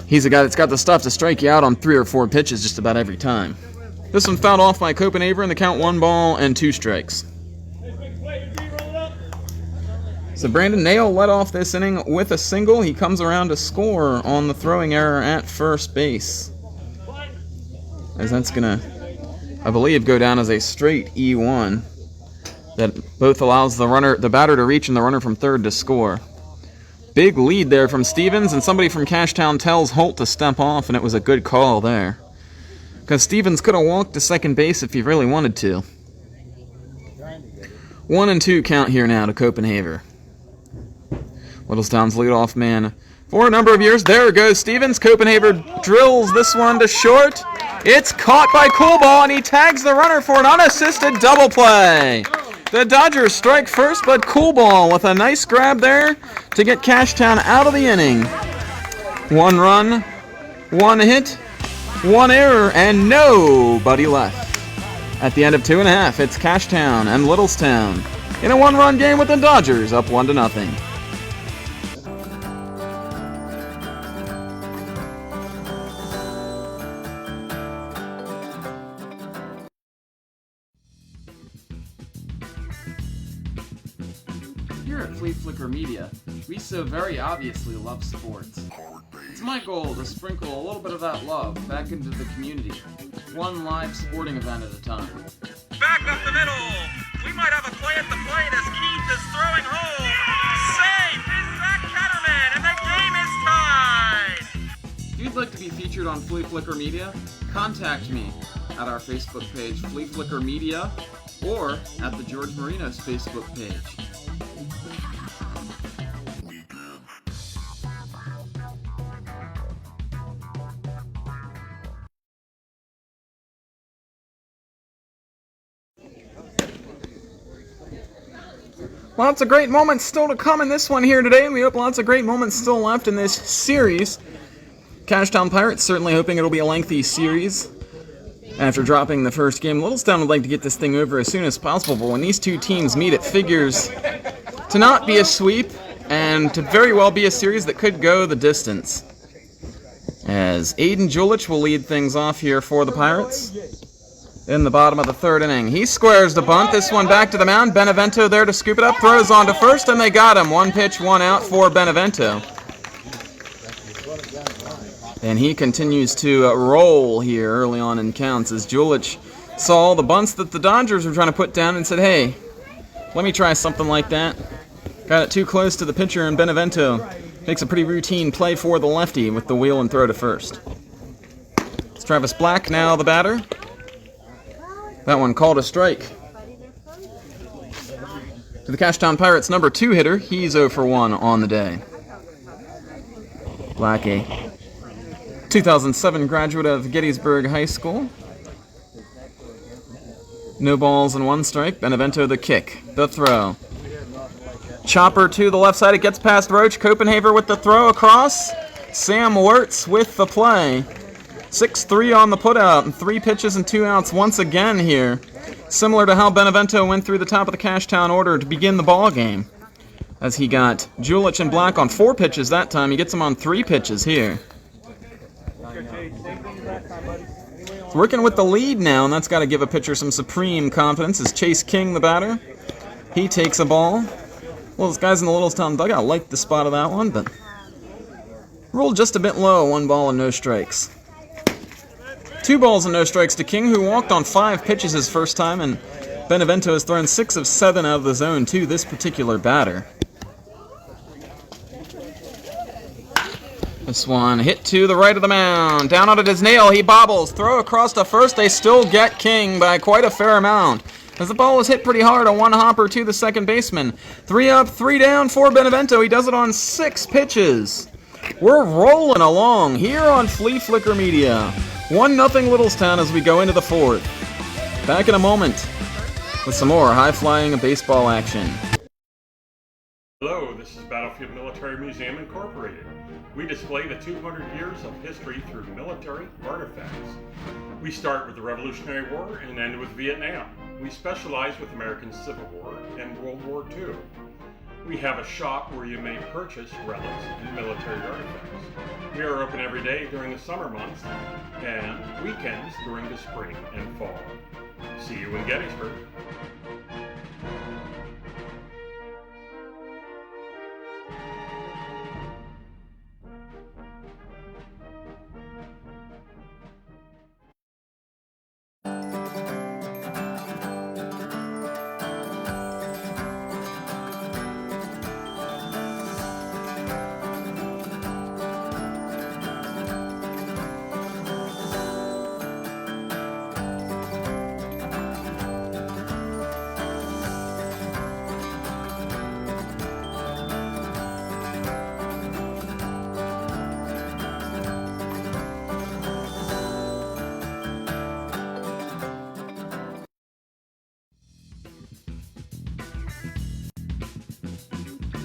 he's a guy that's got the stuff to strike you out on 3 or 4 pitches just about every time. This one fouled off by Copenhaver, and the count 1 ball and 2 strikes. So Brandon Nail led off this inning with a single. He comes around to score on the throwing error at first base, as that's going to, I believe, go down as a straight E1 that both allows the batter to reach and the runner from third to score. Big lead there from Stevens, and somebody from Cashtown tells Holt to step off, and it was a good call there, because Stevens could have walked to second base if he really wanted to. 1-2 count here now to Copenhaver. Littlestown's leadoff man for a number of years. There goes Stevens. Copenhaver drills this one to short. It's caught by Coolball, and he tags the runner for an unassisted double play. The Dodgers strike first, but Coolball with a nice grab there to get Cashtown out of the inning. 1 run, 1 hit, 1 error, and nobody left. At the end of 2.5, it's Cashtown and Littlestown in a 1-run game with the Dodgers up 1-0. Here at Fleaflicker Media, we so very obviously love sports. It's my goal to sprinkle a little bit of that love back into the community, one live sporting event at a time. Back up the middle. We might have a play at the plate as Keith is throwing home. Safe is Zach Ketterman, and the game is tied. If you'd like to be featured on Fleaflicker Media, contact me at our Facebook page, Fleaflicker Media, or at the George Marinos Facebook page. Lots of great moments still to come in this one here today, and we hope lots of great moments still left in this series. Cashtown Pirates certainly hoping it'll be a lengthy series. After dropping the first game, Littlestown would like to get this thing over as soon as possible, but when these two teams meet, it figures to not be a sweep, and to very well be a series that could go the distance. As Aiden Julich will lead things off here for the Pirates in the bottom of the third inning. He squares the bunt, this one back to the mound. Benevento there to scoop it up, throws on to first, and they got him. One pitch, one out for Benevento. And he continues to roll here early on in counts as Julich saw all the bunts that the Dodgers were trying to put down and said, hey, let me try something like that. Got it too close to the pitcher, and Benevento makes a pretty routine play for the lefty with the wheel and throw to first. It's Travis Black now the batter. That one called a strike. To the Cashtown Pirates number 2 hitter, he's 0 for 1 on the day. Black, a 2007 graduate of Gettysburg High School. No balls and 1 strike. Benevento the kick, the throw. Chopper to the left side, it gets past Roach. Copenhaver with the throw across. Sam Wirtz with the play. 6-3 on the putout, and 3 pitches and 2 outs once again here. Similar to how Benevento went through the top of the Cashtown order to begin the ball game. As he got Julich and Black on 4 pitches that time, he gets them on 3 pitches here. Working with the lead now, and that's got to give a pitcher some supreme confidence, is Chase King the batter. He takes a ball. Well, those guys in the Littlestown dugout liked the spot of that one, but rolled just a bit low, 1 ball and no strikes. 2 balls and no strikes to King, who walked on 5 pitches his first time, and Benevento has thrown 6 of 7 out of the zone to this particular batter. This one hit to the right of the mound. Down on it is Nail. He bobbles. Throw across to first. They still get King by quite a fair amount, as the ball was hit pretty hard, a 1-hopper to the second baseman. 3 up, 3 down for Benevento. He does it on 6 pitches. We're rolling along here on Fleaflicker Media. 1-0 Littlestown as we go into the 4th. Back in a moment with some more high-flying baseball action. Hello, this is Battlefield Military Museum Incorporated. We display the 200 years of history through military artifacts. We start with the Revolutionary War and end with Vietnam. We specialize with American Civil War and World War II. We have a shop where you may purchase relics and military artifacts. We are open every day during the summer months and weekends during the spring and fall. See you in Gettysburg.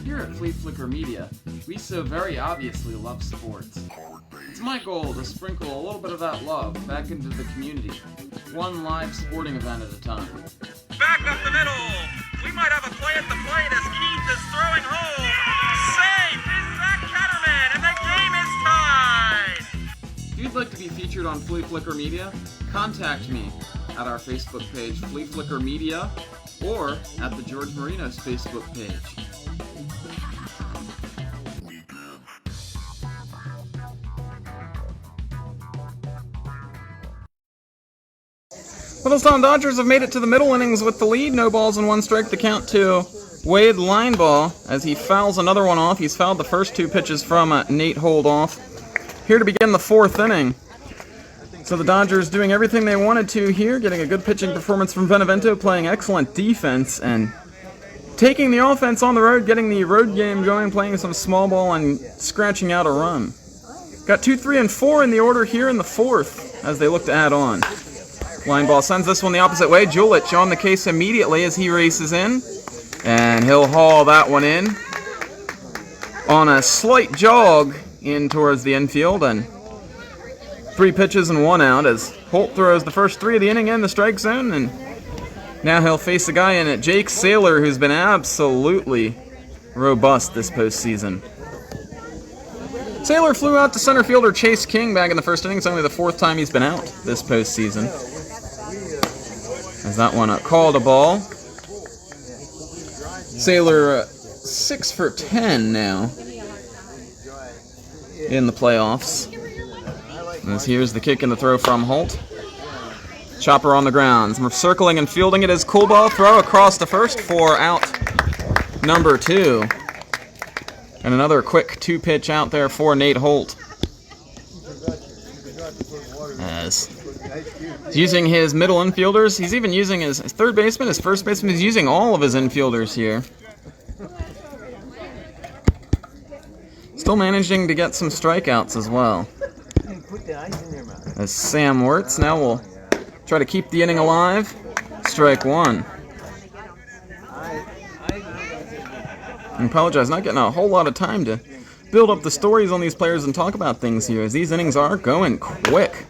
Here at Fleaflicker Media, we so very obviously love sports. It's my goal to sprinkle a little bit of that love back into the community, one live sporting event at a time. Back up the middle. We might have a play at the plate as Keith is throwing home. Safe is Zach Catterman, and the game is tied. If you'd like to be featured on Fleaflicker Media, contact me at our Facebook page, Fleaflicker Media, or at the George Marinos Facebook page. Littlestown Dodgers have made it to the middle innings with the lead. No balls and 1 strike. The count to Wade Lineball as he fouls another one off. He's fouled the first 2 pitches from Nate Holdoff. Here to begin the 4th inning. So the Dodgers doing everything they wanted to here, getting a good pitching performance from Benevento, playing excellent defense, and taking the offense on the road, getting the road game going, playing some small ball and scratching out a run. Got 2, 3, and 4 in the order here in the 4th as they look to add on. Line ball sends this one the opposite way. Julich on the case immediately as he races in. And he'll haul that one in on a slight jog in towards the infield, and 3 pitches and 1 out as Holt throws the first 3 of the inning in the strike zone, and now he'll face a guy in it, Jake Saylor, who's been absolutely robust this postseason. Saylor flew out to center fielder Chase King back in the first inning. It's only the 4th time he's been out this postseason. As that one called a ball. Saylor 6 for 10 now in the playoffs. As here's the kick and the throw from Holt. Chopper on the ground. Circling and fielding it is cool ball throw across the first for out number 2. And another quick 2-pitch out there for Nate Holt. As he's using his middle infielders. He's even using his third baseman, his first baseman. He's using all of his infielders here. Still managing to get some strikeouts as well. As Sam Wirtz now will try to keep the inning alive. Strike 1. I apologize, not getting a whole lot of time to build up the stories on these players and talk about things here, as these innings are going quick.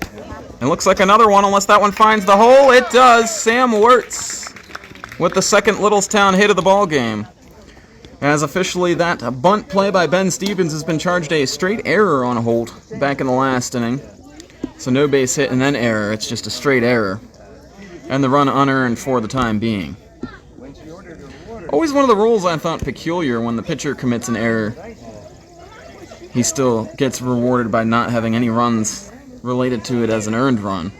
It looks like another one, unless that one finds the hole. It does. Sam Wirtz with the second Littlestown hit of the ball game. As officially that bunt play by Ben Stevens has been charged a straight error on Holt back in the last inning. So no base hit and then error. It's just a straight error. And the run unearned for the time being. Always one of the rules I thought peculiar: when the pitcher commits an error, he still gets rewarded by not having any runs related to it as an earned run.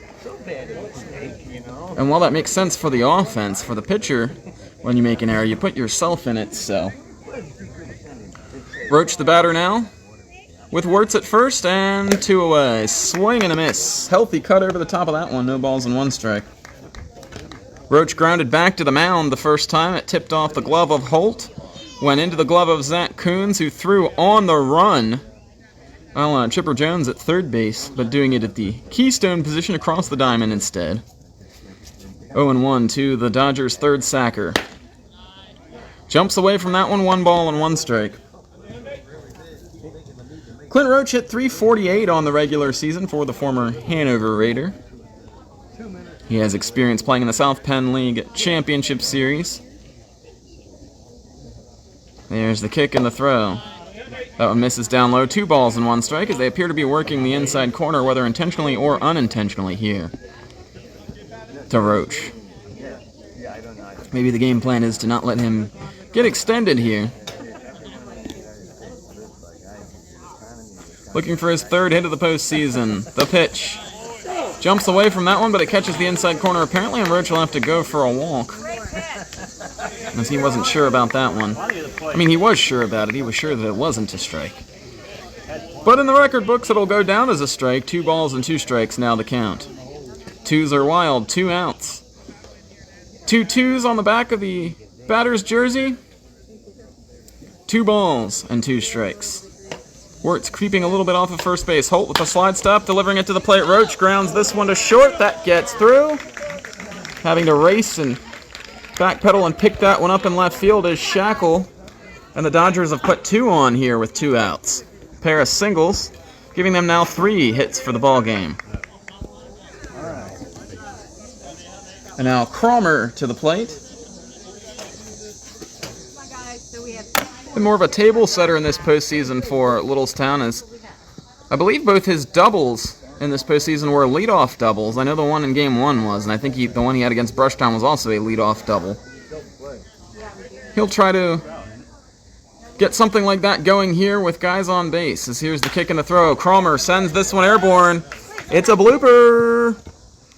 And while that makes sense for the offense, for the pitcher, when you make an error, you put yourself in it, so. Roach the batter now, with Wirtz at first, and 2 away. Swing and a miss. Healthy cut over the top of that one, no balls and 1 strike. Roach grounded back to the mound the first time. It tipped off the glove of Holt. Went into the glove of Zach Coons, who threw on the run. Chipper Jones at third base, but doing it at the keystone position across the diamond instead. 0-1 to the Dodgers' third sacker. Jumps away from that one, 1 ball and 1 strike. Clint Roach hit .348 on the regular season for the former Hanover Raider. He has experience playing in the South Penn League Championship Series. There's the kick and the throw. That one misses down low. 2 balls and 1 strike as they appear to be working the inside corner, whether intentionally or unintentionally here. To Roach. Maybe the game plan is to not let him get extended here. Looking for his 3rd hit of the postseason. The pitch. Jumps away from that one, but it catches the inside corner apparently, and Roach will have to go for a walk. As he wasn't sure about that one. I mean, he was sure about it. He was sure that it wasn't a strike. But in the record books, it'll go down as a strike. 2 balls and 2 strikes now the count. 2s are wild, 2 outs. 2 2s on the back of the batter's jersey. 2 balls and 2 strikes. Wirtz creeping a little bit off of first base. Holt with a slide stop, delivering it to the plate. Roach grounds this one to short. That gets through. Having to race and backpedal and pick that one up in left field is Shackle. And the Dodgers have put 2 on here with 2 outs. Pair of singles, giving them now 3 hits for the ball game. And now Cromer to the plate. Been more of a table setter in this postseason for Littlestown, as I believe both his doubles in this postseason were leadoff doubles. I know the one in Game 1 was, and I think the one he had against Brushtown was also a leadoff double. He'll try to get something like that going here with guys on base, as here's the kick and the throw. Cromer sends this one airborne. It's a blooper.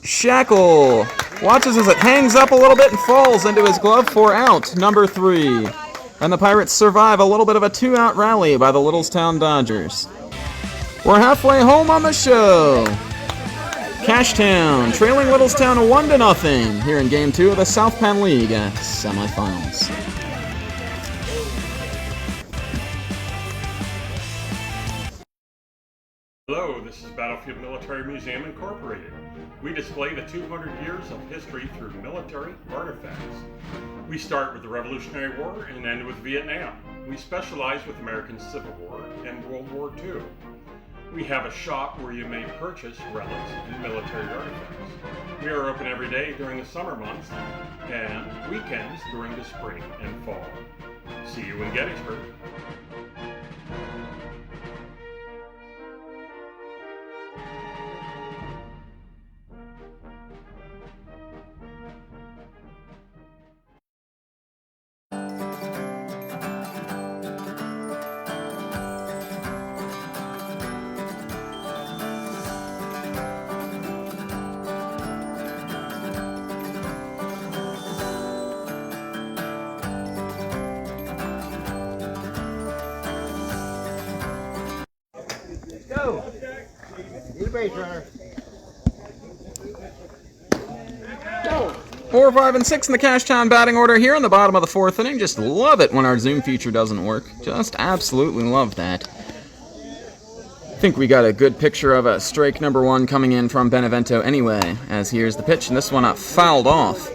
Shackle watches as it hangs up a little bit and falls into his glove for out number 3. And the Pirates survive a little bit of a 2-out rally by the Littlestown Dodgers. We're halfway home on the show. Cashtown trailing Littlestown 1-0 here in Game 2 of the South Penn League Semifinals. Hello, this is Battlefield Military Museum Incorporated. We display the 200 years of history through military artifacts. We start with the Revolutionary War and end with Vietnam. We specialize with American Civil War and World War II. We have a shop where you may purchase relics and military artifacts. We are open every day during the summer months and weekends during the spring and fall. See you in Gettysburg. Go! Need a base runner. Go! 4, 5, and 6 in the Cashtown batting order here in the bottom of the 4th inning. Just love it when our Zoom feature doesn't work. Just absolutely love that. I think we got a good picture of a strike number 1 coming in from Benevento anyway, as here's the pitch, and this one fouled off.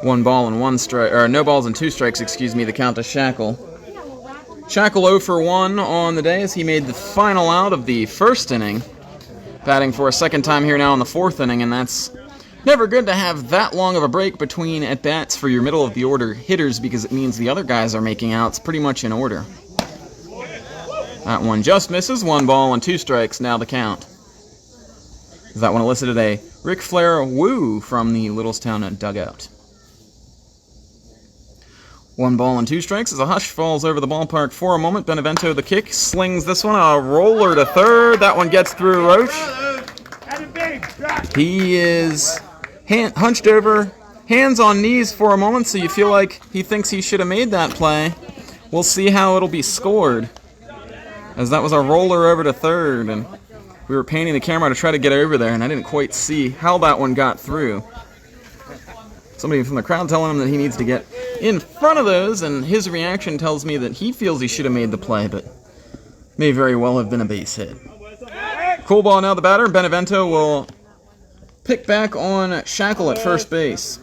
1 ball and 1 strike, or no balls and 2 strikes, excuse me, the count to Shackle. Shackle 0 for 1 on the day as he made the final out of the 1st inning. Batting for a second time here now in the 4th inning, and that's never good to have that long of a break between at-bats for your middle-of-the-order hitters because it means the other guys are making outs pretty much in order. That one just misses. 1 ball and 2 strikes, now the count. That one elicited a Ric Flair woo from the Littlestown dugout. 1 ball and 2 strikes as a hush falls over the ballpark for a moment. Benevento, the kick, slings this one, a roller to third. That one gets through Roach. He is hunched over, hands on knees for a moment, so you feel like he thinks he should have made that play. We'll see how it'll be scored, as that was a roller over to third, and we were painting the camera to try to get over there, and I didn't quite see how that one got through. Somebody from the crowd telling him that he needs to get in front of those, and his reaction tells me that he feels he should have made the play, but may very well have been a base hit. Cool ball now the batter. Benevento will pick back on Shackle at first base.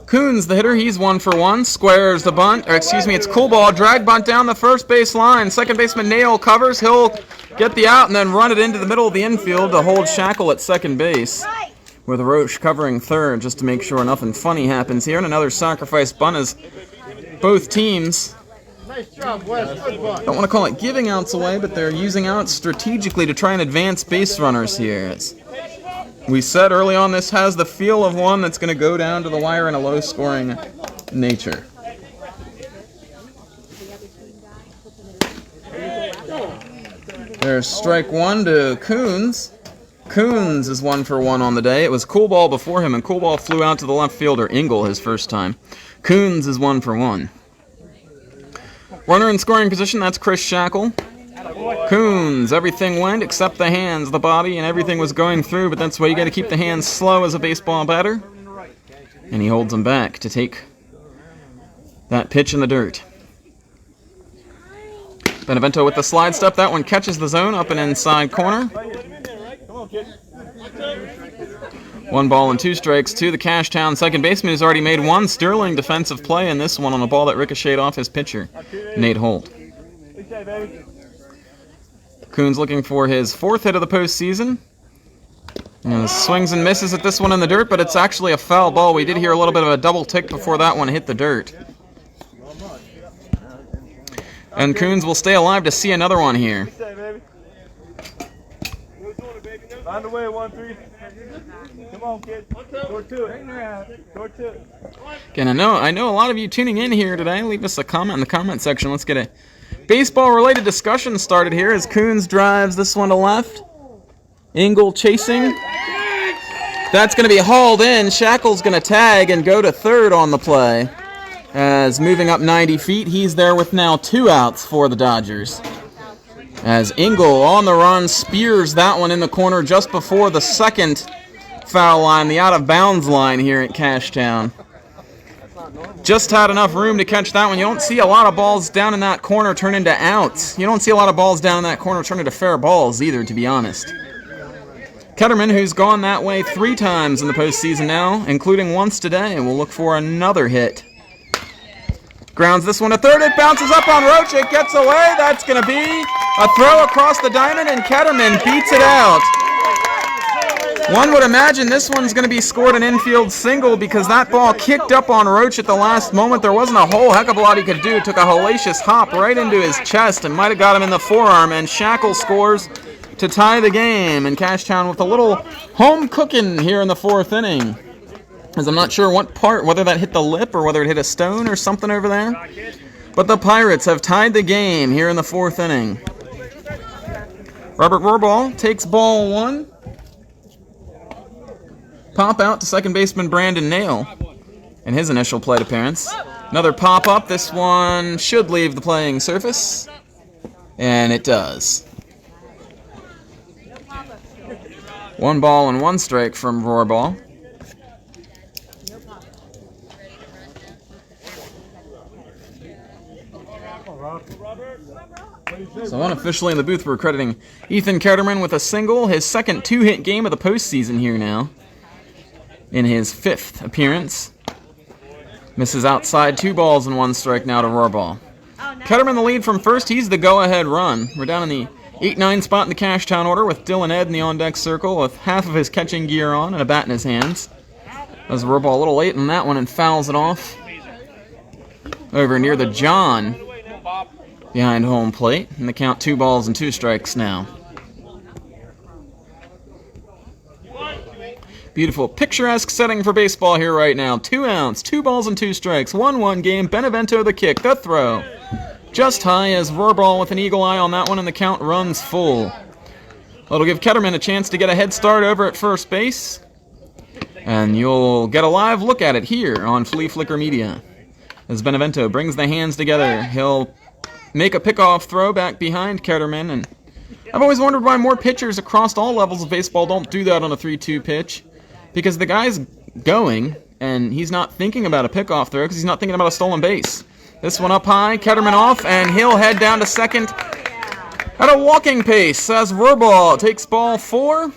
Coons, the hitter, he's 1 for 1. Squares the bunt, or excuse me, it's cool ball. Drag bunt down the first base line. Second baseman Nail covers. He'll get the out and then run it into the middle of the infield to hold Shackle at second base, with Roche covering third just to make sure nothing funny happens here. And another sacrifice bunt as both teams don't want to call it giving outs away, but they're using outs strategically to try and advance base runners here. As we said early on, this has the feel of one that's going to go down to the wire in a low-scoring nature. There's strike 1 to Coons. Coons is 1 for 1 on the day. It was cool ball before him, and cool ball flew out to the left fielder, Engel, his first time. Coons is 1 for 1. Runner in scoring position, that's Chris Shackle. Coons, everything went except the hands, the body, and everything was going through, but that's why you got to keep the hands slow as a baseball batter. And he holds them back to take that pitch in the dirt. Benevento with the slide step. That one catches the zone up and inside corner. 1 ball and 2 strikes to the Cashtown second baseman, who's already made 1 sterling defensive play in this one on a ball that ricocheted off his pitcher, Nate Holt. Coons looking for his 4th hit of the postseason. And swings and misses at this one in the dirt, but it's actually a foul ball. We did hear a little bit of a double tick before that one hit the dirt. And Coons will stay alive to see another one here. Find a way, 1-3. Come on, kid. Door 2. Door 2. Again, I know a lot of you tuning in here today. Leave us a comment in the comment section. Let's get a baseball-related discussion started here as Coons drives this one to left. Engel chasing. That's going to be hauled in. Shackle's going to tag and go to third on the play. As moving up 90 feet, he's there with now 2 outs for the Dodgers. As Engel on the run spears that one in the corner just before the second foul line, the out-of-bounds line here at Cashtown. just had enough room to catch that one. You don't see a lot of balls down in that corner turn into outs. You don't see a lot of balls down in that corner turn into fair balls either, to be honest. Ketterman, who's gone that way 3 times in the postseason now, including once today, will look for another hit. Grounds this one to third. It bounces up on Roach. It gets away. That's going to be a throw across the diamond, and Ketterman beats it out. One would imagine this one's going to be scored an infield single because that ball kicked up on Roach at the last moment. There wasn't a whole heck of a lot he could do. It took a hellacious hop right into his chest and might have got him in the forearm, and Shackle scores to tie the game. And Cashtown with a little home cooking here in the 4th inning. As I'm not sure what part, whether that hit the lip or whether it hit a stone or something over there. But the Pirates have tied the game here in the 4th inning. Robert Rohrball takes ball 1. Pop out to second baseman Brandon Nail in his initial plate appearance. Another pop up. This one should leave the playing surface. And it does. 1 ball and 1 strike from Rohrball. So unofficially in the booth, we're crediting Ethan Ketterman with a single, his second 2-hit game of the postseason here now, in his 5th appearance. Misses outside, 2 balls and 1 strike now to Rohrball. Ketterman the lead from first. He's the go-ahead run. We're down in the 8-9 spot in the Cashtown order with Dylan Ed in the on-deck circle with half of his catching gear on and a bat in his hands. As Rohrball a little late in that one and fouls it off over near the John behind home plate. And the count 2 balls and 2 strikes now. Beautiful, picturesque setting for baseball here right now. 2 outs, 2 balls and 2 strikes. 1-1 game. Benevento the kick, the throw. Just high as Rohrball with an eagle eye on that one, and the count runs full. It'll give Ketterman a chance to get a head start over at first base. And you'll get a live look at it here on Fleaflicker Media. As Benevento brings the hands together, he'll make a pickoff throw back behind Ketterman. And I've always wondered why more pitchers across all levels of baseball don't do that on a 3-2 pitch. Because the guy's going, and he's not thinking about a pickoff throw because he's not thinking about a stolen base. This one up high, Ketterman off, and he'll head down to second at a walking pace as Rohrball takes ball 4,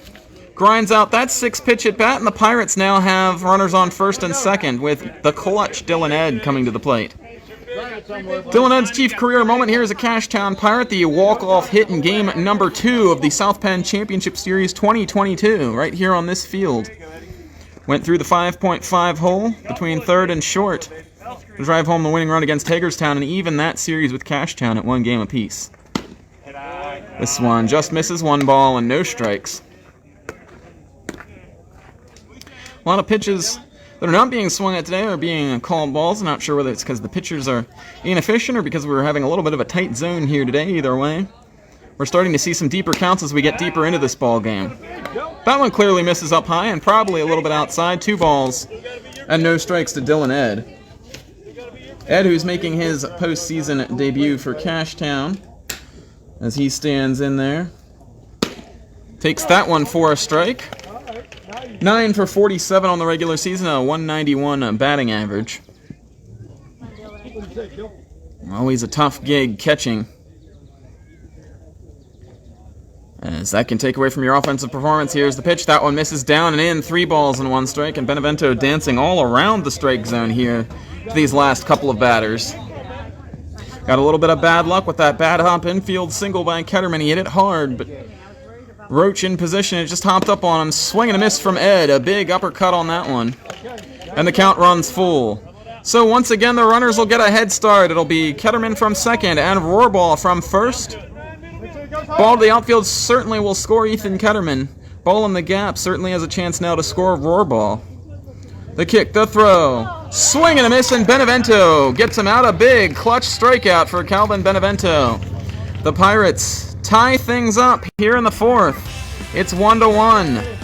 grinds out that 6-pitch at bat, and the Pirates now have runners on first and second with the clutch Dylan Ed coming to the plate. Dylan Ed's chief career moment here is a Cashtown Pirate, the walk-off hit in game number 2 of the South Penn Championship Series 2022, right here on this field. Went through the 5.5 hole between third and short to drive home the winning run against Hagerstown and even that series with Cashtown at 1 game apiece. This one just misses, 1 ball and no strikes. A lot of pitches that are not being swung at today are being called balls. I'm not sure whether it's because the pitchers are inefficient or because we're having a little bit of a tight zone here today. Either way, we're starting to see some deeper counts as we get deeper into this ball game. That one clearly misses up high and probably a little bit outside. 2 balls and no strikes to Dylan Ed. Ed, who's making his postseason debut for Cashtown, as he stands in there, takes that one for a strike. 9 for 47 on the regular season, a 191 batting average. Always a tough gig catching, as that can take away from your offensive performance. Here's the pitch. That one misses down and in. 3 balls and 1 strike, and Benevento dancing all around the strike zone here for these last couple of batters. Got a little bit of bad luck with that bad hop infield single by Ketterman. He hit it hard, but Roach in position. It just hopped up on him. Swing and a miss from Ed. A big uppercut on that one. And the count runs full. So once again, the runners will get a head start. It'll be Ketterman from second and Rohrball from first. Ball to the outfield certainly will score Ethan Ketterman. Ball in the gap certainly has a chance now to score Rohrball. The kick, the throw. Swing and a miss, and Benevento gets him out. A big clutch strikeout for Calvin Benevento. The Pirates tie things up here in the 4th. It's 1-1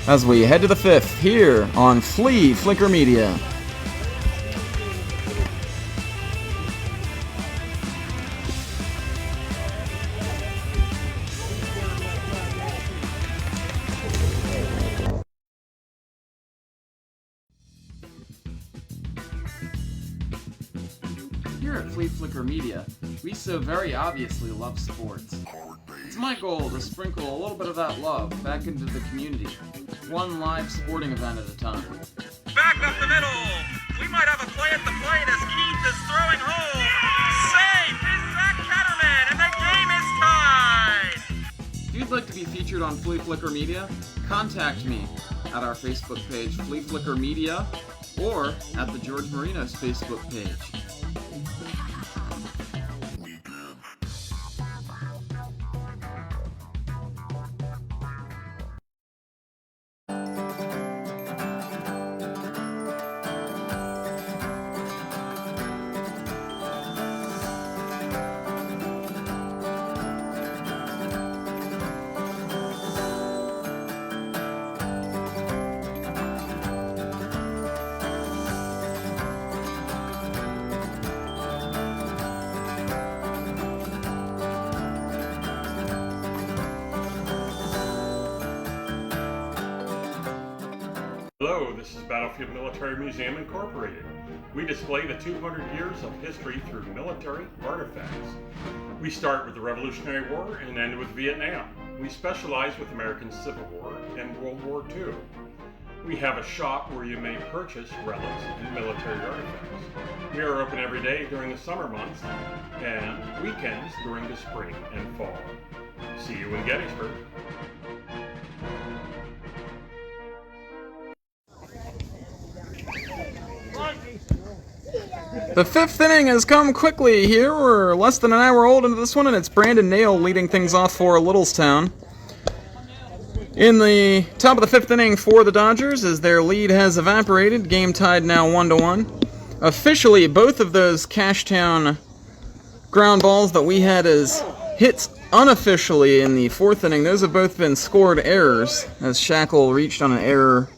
as we head to the 5th here on Fleaflicker Media. Here at Fleaflicker Media, we so very obviously love sports. It's my goal to sprinkle a little bit of that love back into the community, one live sporting event at a time. Back up the middle. We might have a play at the plate as Keith is throwing home. Safe is Zach Ketterman, and the game is tied. If you'd like to be featured on Fleaflicker Media, contact me at our Facebook page, Fleaflicker Media, or at the George Marinos Facebook page. Hello, this is Battlefield Military Museum Incorporated. We display the 200 years of history through military artifacts. We start with the Revolutionary War and end with Vietnam. We specialize with American Civil War and World War II. We have a shop where you may purchase relics and military artifacts. We are open every day during the summer months and weekends during the spring and fall. See you in Gettysburg. The fifth inning has come quickly here. We're less than an hour old into this one, and it's Brandon Nail leading things off for Littlestown. In the top of the fifth inning for the Dodgers, as their lead has evaporated, game tied now 1-1. Officially, both of those Cashtown ground balls that we had as hits unofficially in the fourth inning, those have both been scored errors, as Shackle reached on an error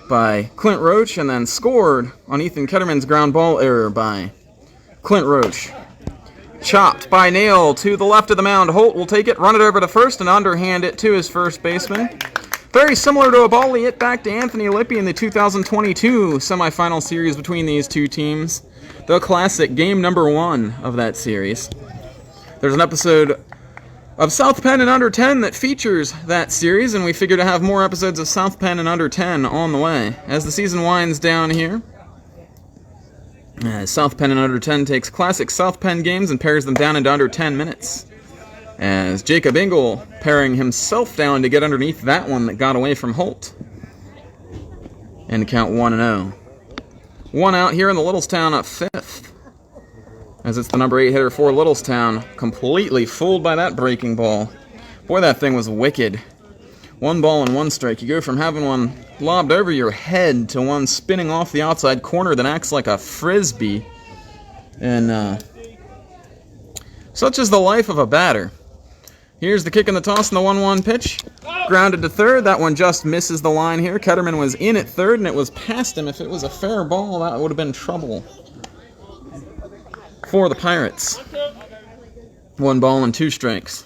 by Clint Roach, and then scored on Ethan Ketterman's ground ball error by Clint Roach. Chopped by Nail to the left of the mound. Holt will take it, run it over to first, and underhand it to his first baseman. Very similar to a ball he hit back to Anthony Lippi in the 2022 semifinal series between these two teams. The classic game number 1 of that series. There's an episode of South Penn and Under 10 that features that series, and we figure to have more episodes of South Penn and Under 10 on the way. As the season winds down here, South Penn and Under 10 takes classic South Penn games and pares them down into under 10 minutes. As Jacob Engel paring himself down to get underneath that one that got away from Holt. And count 1-0. One out here in the Littlestown at fifth, as it's the number 8 hitter for Littlestown, completely fooled by that breaking ball. Boy, that thing was wicked. 1 ball and 1 strike. You go from having one lobbed over your head to one spinning off the outside corner that acts like a frisbee. And such is the life of a batter. Here's the kick and the toss and the 1-1 pitch. Grounded to third. That one just misses the line here. Ketterman was in at third, and it was past him. If it was a fair ball, that would have been trouble for the Pirates. 1 ball and 2 strikes.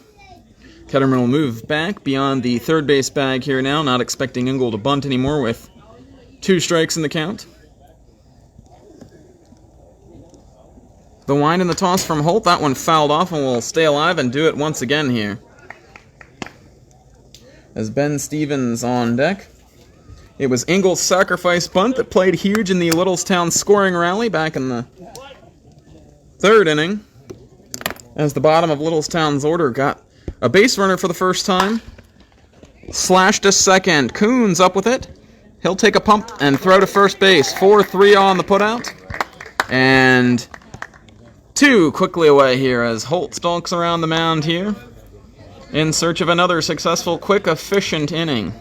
Ketterman will move back beyond the third base bag here now, not expecting Engel to bunt anymore with 2 strikes in the count. The wind and the toss from Holt, that one fouled off and will stay alive and do it once again here. As Ben Stevens on deck. It was Engel's sacrifice bunt that played huge in the Littlestown scoring rally back in the third inning, as the bottom of Littlestown's order got a base runner for the first time. Slashed to second. Coons up with it. He'll take a pump and throw to first base. 4-3 on the putout. And 2 quickly away here as Holt stalks around the mound here in search of another successful, quick, efficient inning.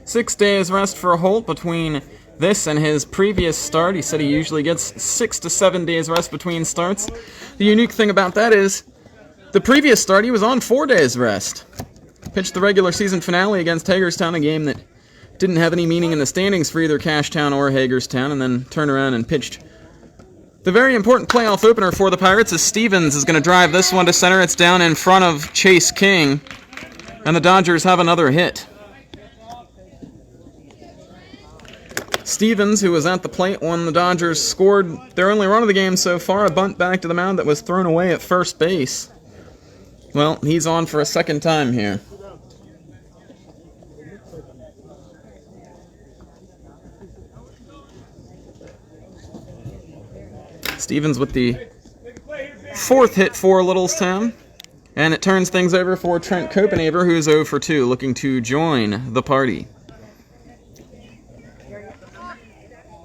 Six days rest for Holt between this and his previous start. He said he usually gets 6 to 7 days rest between starts. The unique thing about that is the previous start he was on 4 days rest. Pitched the regular season finale against Hagerstown, a game that didn't have any meaning in the standings for either Cashtown or Hagerstown, and then turned around and pitched the very important playoff opener for the Pirates as Stevens is going to drive this one to center. It's down in front of Chase King, and the Dodgers have another hit. Stevens, who was at the plate when the Dodgers scored their only run of the game so far, a bunt back to the mound that was thrown away at first base. Well, he's on for a second time here. Stevens with the 4th hit for Littlestown. And it turns things over for Trent Copenaver, who's 0 for 2, looking to join the party.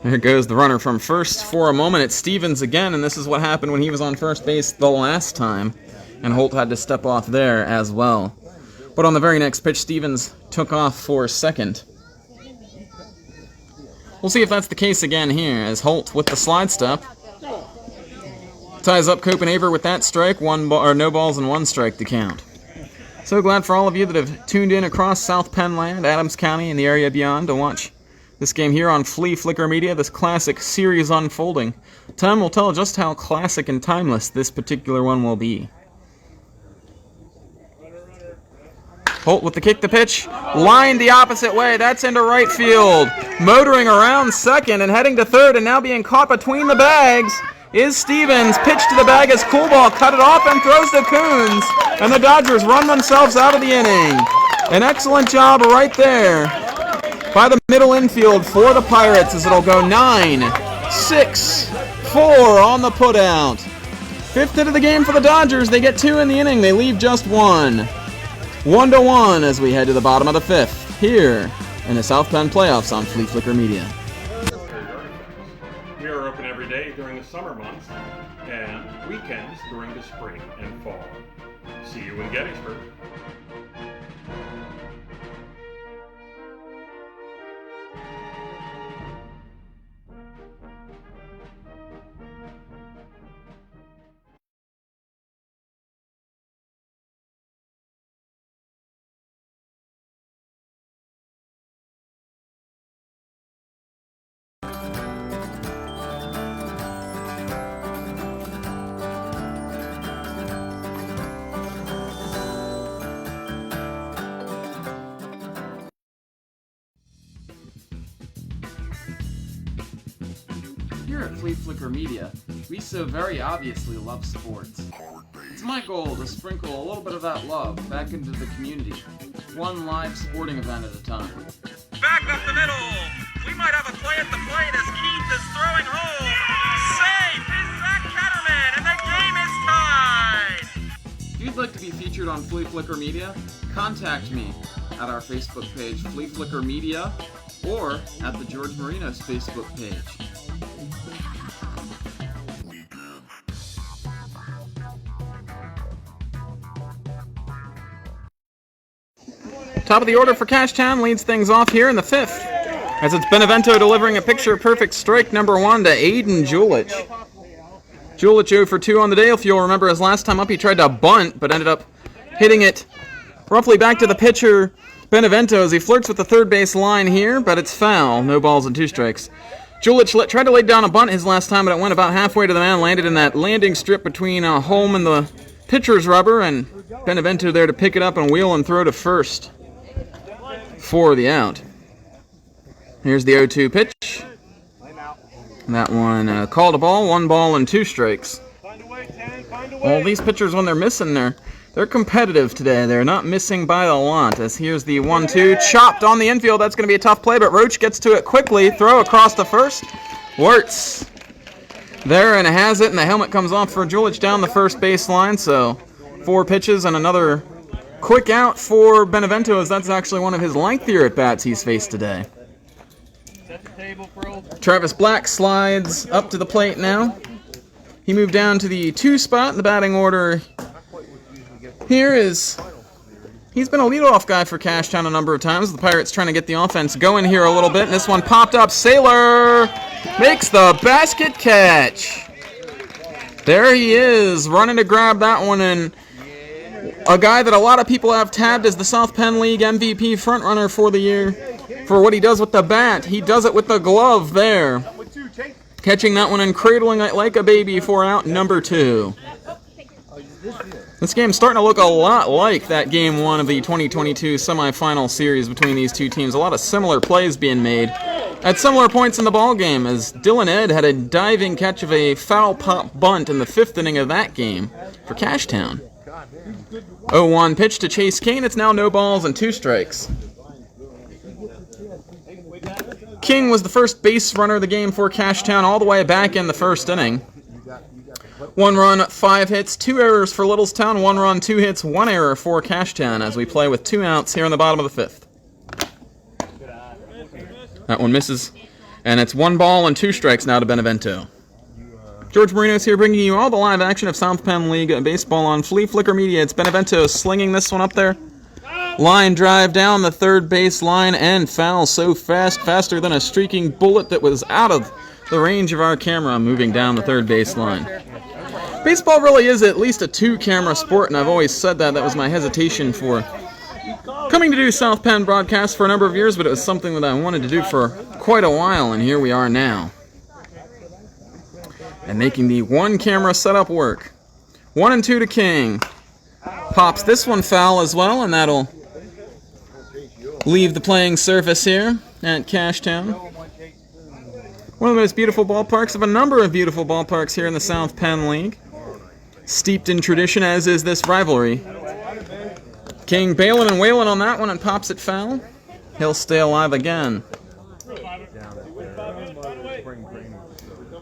There goes the runner from first for a moment. It's Stevens again, and this is what happened when he was on first base the last time. And Holt had to step off there as well. But on the very next pitch, Stevens took off for second. We'll see if that's the case again here, as Holt with the slide step ties up Copenaver with that strike, no balls and 1 strike to count. So glad for all of you that have tuned in across South Penn land, Adams County, and the area beyond to watch this game here on Fleaflicker Media, this classic series unfolding. Time will tell just how classic and timeless this particular one will be. Holt with the kick to pitch, lined the opposite way, that's into right field. Motoring around second and heading to third, and now being caught between the bags is Stevens. Pitch to the bag as Coolball cut it off and throws to Coons, and the Dodgers run themselves out of the inning. An excellent job right there by the middle infield for the Pirates, as it'll go 9-6-4 on the putout. 5th hit of the game for the Dodgers. They get 2 in the inning. They leave just 1. 1-1 as we head to the bottom of the 5th here in the South Penn playoffs on Fleaflicker Media. We are open every day during the summer months and weekends during the spring and fall. See you in Gettysburg. Here at Fleaflicker Media, we so very obviously love sports. It's my goal to sprinkle a little bit of that love back into the community, one live sporting event at a time. Back up the middle. We might have a play at the plate as Keith is throwing home. Safe is Zach Catterman, and the game is tied. If you'd like to be featured on Fleaflicker Media, contact me at our Facebook page, Fleaflicker Media, or at the George Marinos Facebook page. Top of the order for Cashtown leads things off here in the 5th, as it's Benevento delivering a picture-perfect strike number 1 to Aiden Julich. Julich 0 for 2 on the day. If you'll remember his last time up, he tried to bunt, but ended up hitting it roughly back to the pitcher, Benevento, as he flirts with the third base line here, but it's foul. No balls and 2 strikes. Julich tried to lay down a bunt his last time, but it went about halfway to the mound, landed in that landing strip between home and the pitcher's rubber, and Benevento there to pick it up and wheel and throw to first for the out. Here's the 0-2 pitch. That one called a ball, 1 ball and 2 strikes. All these pitchers, when they're missing, they're competitive today. They're not missing by a lot. As here's the 1-2 chopped on the infield. That's going to be a tough play, but Roach gets to it quickly. Throw across the first. Wirtz there and has it, and the helmet comes off for Julich down the first baseline. So 4 pitches and another quick out for Benevento, as that's actually one of his lengthier at-bats he's faced today. Travis Black slides up to the plate now. He moved down to the 2 spot in the batting order. He's been a leadoff guy for Cashtown a number of times. The Pirates trying to get the offense going here a little bit, and this one popped up. Saylor makes the basket catch. There he is, running to grab that one, and a guy that a lot of people have tabbed as the South Penn League MVP frontrunner for the year. For what he does with the bat, he does it with the glove there. Catching that one and cradling it like a baby for out number 2. This game's starting to look a lot like that Game 1 of the 2022 semifinal series between these two teams. A lot of similar plays being made. At similar points in the ball game, as Dylan Ed had a diving catch of a foul pop bunt in the 5th inning of that game for Cashtown. 0-1 pitch to Chase Kane. It's now no balls and 2 strikes. King was the first base runner of the game for Cashtown all the way back in the 1st inning. 1 run, 5 hits, 2 errors for Littlestown. 1 run, 2 hits, 1 error for Cashtown as we play with 2 outs here in the bottom of the 5th. That one misses, and it's 1 ball and 2 strikes now to Benevento. George Marinos here bringing you all the live action of South Penn League baseball on Fleaflicker Media. It's Benevento slinging this one up there. Line drive down the third base line and foul so fast, faster than a streaking bullet that was out of the range of our camera moving down the third base line. Baseball really is at least a 2-camera sport, and I've always said that. That was my hesitation for coming to do South Penn broadcasts for a number of years, but it was something that I wanted to do for quite a while, and here we are now. And making the 1-camera setup work. 1-2 to King. Pops this one foul as well, and that'll leave the playing surface here at Cashtown. One of the most beautiful ballparks of a number of beautiful ballparks here in the South Penn League. Steeped in tradition, as is this rivalry. King bailing and wailing on that one and pops it foul. He'll stay alive again.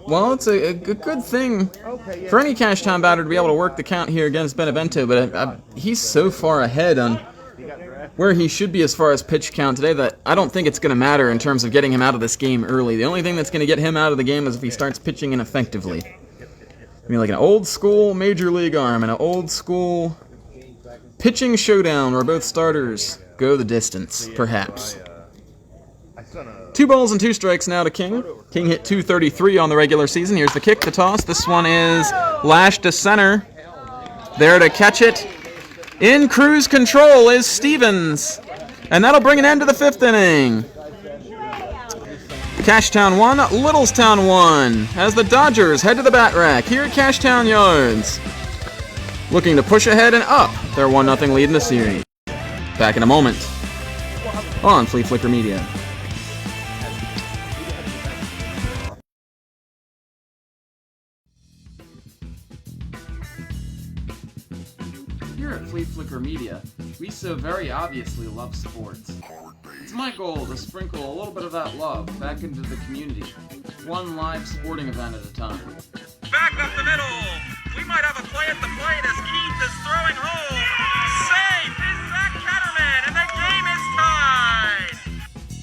Well, it's a good thing for any Cashtown batter to be able to work the count here against Benevento, but he's so far ahead on where he should be as far as pitch count today that I don't think it's going to matter in terms of getting him out of this game early. The only thing that's going to get him out of the game is if he starts pitching ineffectively. I mean, like an old-school major league arm and an old-school pitching showdown where both starters go the distance, perhaps. 2 balls and 2 strikes now to King. King hit .233 on the regular season. Here's the kick, the toss. This one is lashed to center. There to catch it. In cruise control is Stevens. And that'll bring an end to the 5th inning. Cashtown 1, Littlestown 1. As the Dodgers head to the bat rack here at Cashtown Yards. Looking to push ahead and up their 1-0 lead in the series. Back in a moment on Fleaflicker Media. Here at Fleaflicker Media, we so very obviously love sports. It's my goal to sprinkle a little bit of that love back into the community, one live sporting event at a time. Back up the middle. We might have a play at the plate as Keith is throwing home. Safe is Zach Catterman, and the game is tied.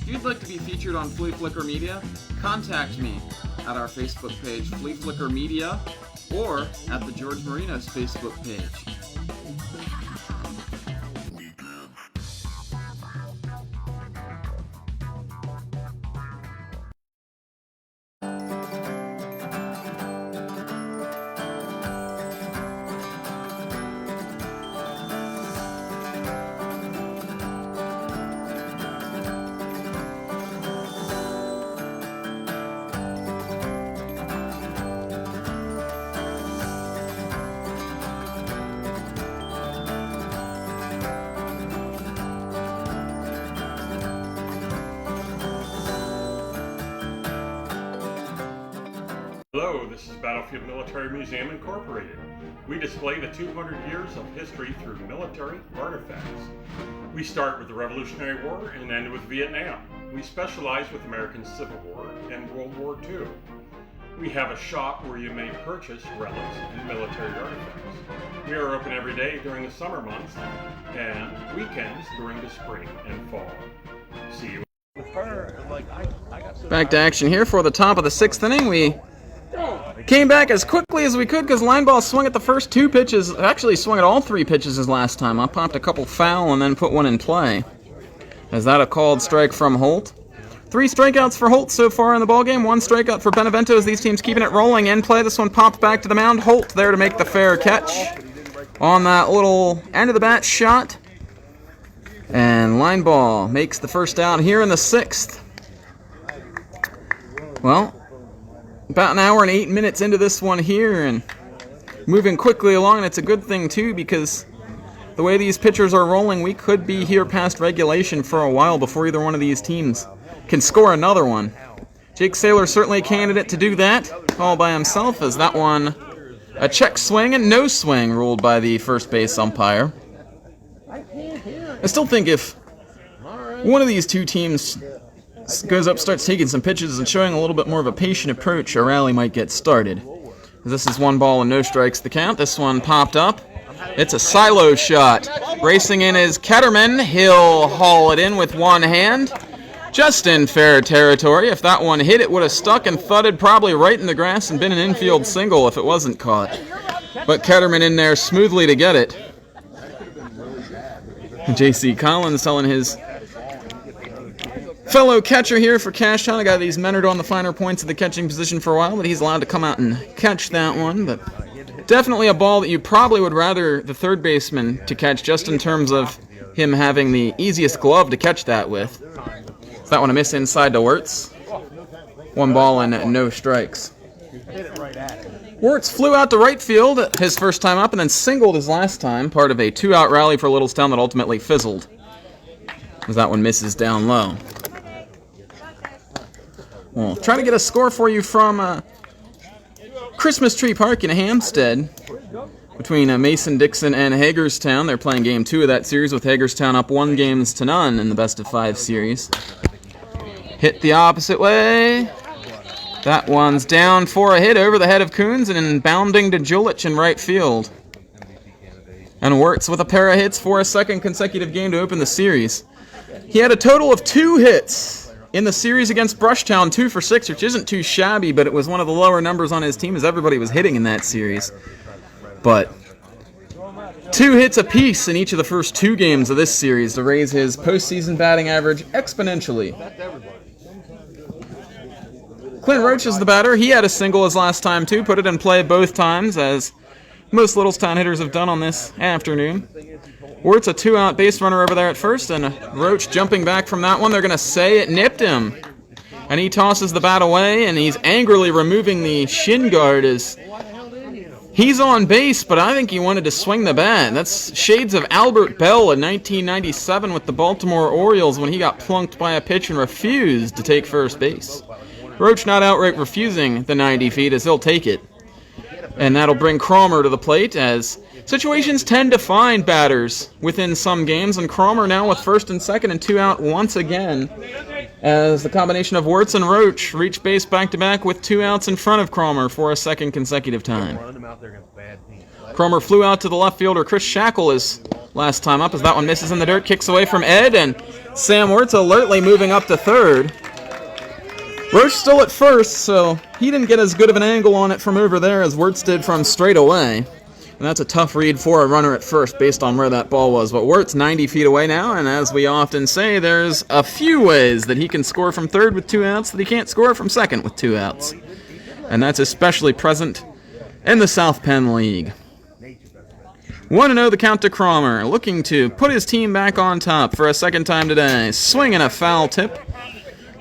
If you'd like to be featured on Fleaflicker Media, contact me at our Facebook page, Fleaflicker Media, or at the George Marinos Facebook page. Hello, this is Battlefield Military Museum Incorporated. We display the 200 years of history through military artifacts. We start with the Revolutionary War and end with Vietnam. We specialize with American Civil War and World War II. We have a shop where you may purchase relics and military artifacts. We are open every day during the summer months and weekends during the spring and fall. See you. Back to action here for the top of the 6th inning. We came back as quickly as we could because line ball swung at the first 2 pitches. Actually swung at all 3 pitches as last time. I popped a couple foul and then put one in play. Is that a called strike from Holt? 3 strikeouts for Holt so far in the ballgame. 1 strikeout for Benevento as these teams keeping it rolling. In play, this one popped back to the mound. Holt there to make the fair catch on that little end of the bat shot. And line ball makes the first out here in the 6th. Well, about an hour and 8 minutes into this one here and moving quickly along, and it's a good thing too because the way these pitchers are rolling, we could be here past regulation for a while before either one of these teams can score another one. Jake Saylor certainly a candidate to do that all by himself, as that one a check swing and no swing ruled by the first base umpire. I still think if one of these two teams goes up, starts taking some pitches and showing a little bit more of a patient approach, a rally might get started. This is 1 ball and no strikes the count. This one popped up. It's a silo shot. Racing in is Ketterman. He'll haul it in with one hand. Just in fair territory. If that one hit, it would have stuck and thudded probably right in the grass and been an infield single if it wasn't caught. But Ketterman in there smoothly to get it. J.C. Collins telling his fellow catcher here for Cashtown, a guy that he's mentored on the finer points of the catching position for a while, but he's allowed to come out and catch that one. But definitely a ball that you probably would rather the third baseman to catch, just in terms of him having the easiest glove to catch that with. That one a miss inside to Wirtz. 1 ball and no strikes. Wirtz flew out to right field his first time up and then singled his last time, part of a 2-out rally for Littlestown that ultimately fizzled, as that one misses down low. Well, trying to get a score for you from Christmas Tree Park in Hampstead between Mason Dixon and Hagerstown. They're playing game 2 of that series with Hagerstown up 1-0 in the best-of-5 series. Hit the opposite way. That one's down for a hit over the head of Coons and bounding to Julich in right field. And Wirtz with a pair of hits for a second consecutive game to open the series. He had a total of 2 hits in the series against Brushtown, 2 for 6, which isn't too shabby, but it was one of the lower numbers on his team as everybody was hitting in that series. But 2 hits apiece in each of the first 2 games of this series to raise his postseason batting average exponentially. Clint Roach is the batter. He had a single his last time, too. Put it in play both times, as most Littlestown hitters have done on this afternoon. Wirtz a 2-out base runner over there at first, and Roach jumping back from that one. They're going to say it nipped him. And he tosses the bat away, and he's angrily removing the shin guard as he's on base, but I think he wanted to swing the bat. That's shades of Albert Bell in 1997 with the Baltimore Orioles when he got plunked by a pitch and refused to take first base. Roach not outright refusing the 90 feet as he'll take it. And that'll bring Cromer to the plate, as situations tend to find batters within some games, and Cromer now with first and second and 2 out once again, as the combination of Wirtz and Roach reach base back-to-back with 2 outs in front of Cromer for a second consecutive time. Cromer flew out to the left fielder Chris Shackle his last time up, as that one misses in the dirt, kicks away from Ed, and Sam Wirtz alertly moving up to third. Roach still at first, so he didn't get as good of an angle on it from over there as Wirtz did from straight away. And that's a tough read for a runner at first based on where that ball was. But Wirtz 90 feet away now, and as we often say, there's a few ways that he can score from third with 2 outs that he can't score from second with 2 outs. And that's especially present in the South Penn League. 1-0 the count to Cromer, looking to put his team back on top for a second time today. Swinging a foul tip.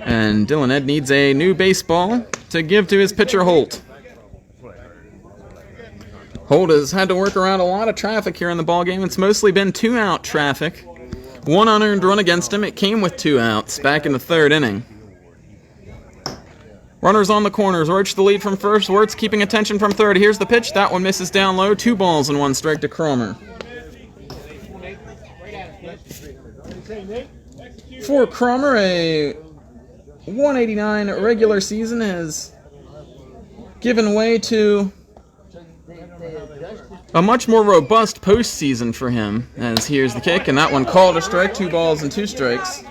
And Dylan Ed needs a new baseball to give to his pitcher, Holt. Holt has had to work around a lot of traffic here in the ballgame. It's mostly been 2-out traffic. 1 unearned run against him. It came with 2 outs back in the 3rd inning. Runners on the corners. Roach the lead from first. Wirtz keeping attention from third. Here's the pitch. That one misses down low. 2 balls and 1 strike to Cromer. For Cromer, a 189 regular season has given way to a much more robust postseason for him, as here's the kick, and that one called a strike, 2 balls and 2 strikes.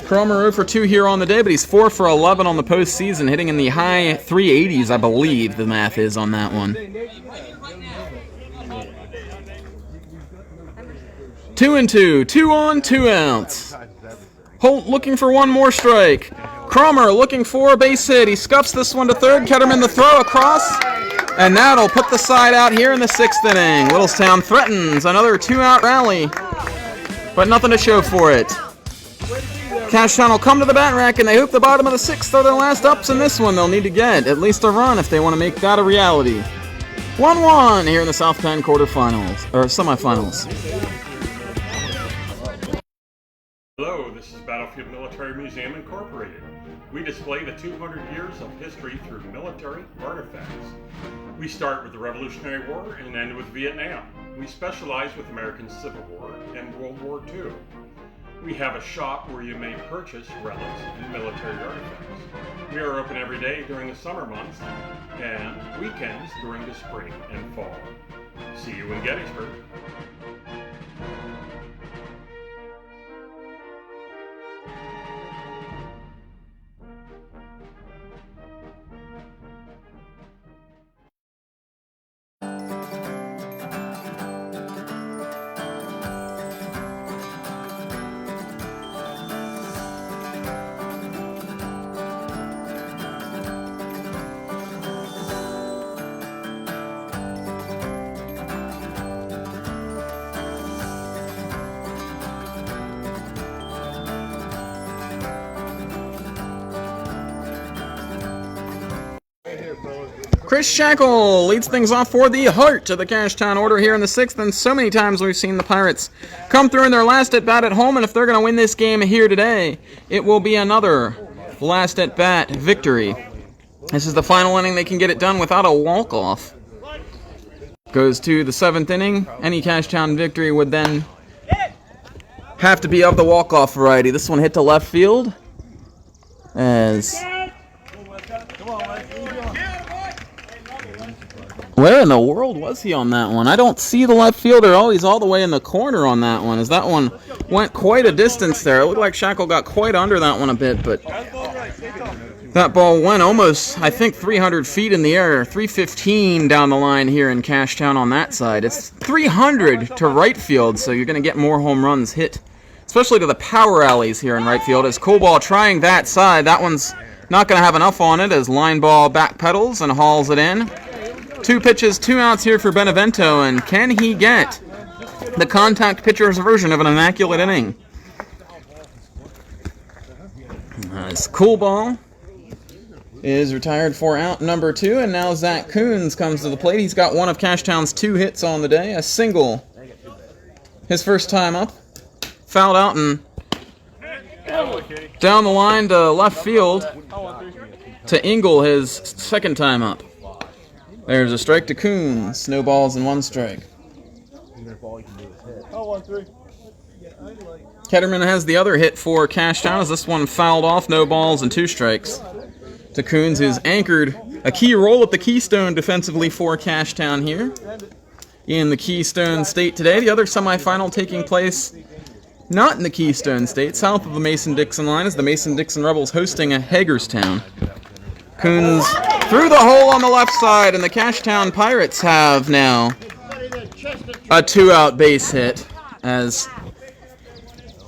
Cromer 0 for 2 here on the day, but he's 4 for 11 on the postseason, hitting in the high 380s, I believe the math is on that one. 2-2, 2 on, 2 outs. Holt looking for 1 more strike. Cromer looking for a base hit. He scuffs this one to third. Ketterman the throw across. And that'll put the side out here in the 6th inning. Littlestown threatens another 2-out rally, but nothing to show for it. Cashtown will come to the bat rack, and they hope the bottom of the 6th are their last ups in this one. They'll need to get at least a run if they want to make that a reality. 1-1 here in the South Penn quarterfinals, or semifinals. Hello, this is Battlefield Military Museum Incorporated. We display the 200 years of history through military artifacts. We start with the Revolutionary War and end with Vietnam. We specialize with American Civil War and World War II. We have a shop where you may purchase relics and military artifacts. We are open every day during the summer months and weekends during the spring and fall. See you in Gettysburg. Chris Shackle leads things off for the heart of the Cashtown order here in the 6th, and so many times we've seen the Pirates come through in their last at-bat at home, and if they're going to win this game here today, it will be another last at-bat victory. This is the final inning. They can get it done without a walk-off. Goes to the 7th inning. Any Cashtown victory would then have to be of the walk-off variety. This one hit to left field as... Where in the world was he on that one? I don't see the left fielder. Oh, he's all the way in the corner on that one, as that one went quite a distance there. It looked like Shackle got quite under that one a bit, but that ball went almost, I think, 300 feet in the air. 315 down the line here in Cashtown on that side. It's 300 to right field, so you're going to get more home runs hit, especially to the power alleys here in right field. As Cool Ball trying that side, that one's not going to have enough on it as Line Ball backpedals and hauls it in. 2 pitches, 2 outs here for Benevento, and can he get the contact pitcher's version of an immaculate inning? As Cool Ball is retired for out number 2, and now Zach Coons comes to the plate. He's got one of Cashtown's 2 hits on the day, a single. His first time up, fouled out and down the line to left field to Engel, his second time up. There's a strike to Coons. No balls and 1 strike. Ketterman has the other hit for Cashtown as this one fouled off. No balls and 2 strikes to Coons, who's anchored a key role at the Keystone defensively for Cashtown here in the Keystone State today. The other semifinal taking place not in the Keystone State, south of the Mason-Dixon line, as the Mason-Dixon Rebels hosting a Hagerstown. Coons through the hole on the left side, and the Cashtown Pirates have now a 2-out base hit. As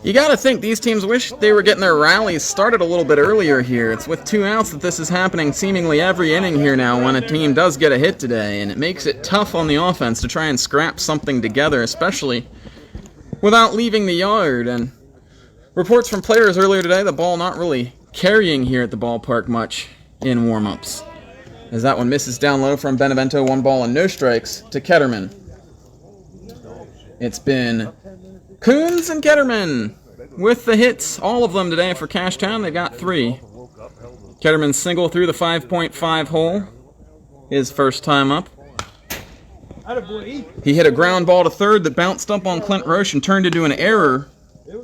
you got to think these teams wish they were getting their rallies started a little bit earlier here. It's with 2 outs that this is happening seemingly every inning here now when a team does get a hit today, and it makes it tough on the offense to try and scrap something together, especially without leaving the yard. And reports from players earlier today, the ball not really carrying here at the ballpark much in warm-ups, as that one misses down low from Benevento. 1 ball and no strikes to Ketterman. It's been Coons and Ketterman with the hits, all of them today for Cashtown. They got 3. Ketterman's single through the 5.5 hole, his first time up. He hit a ground ball to third that bounced up on Clint Roche and turned into an error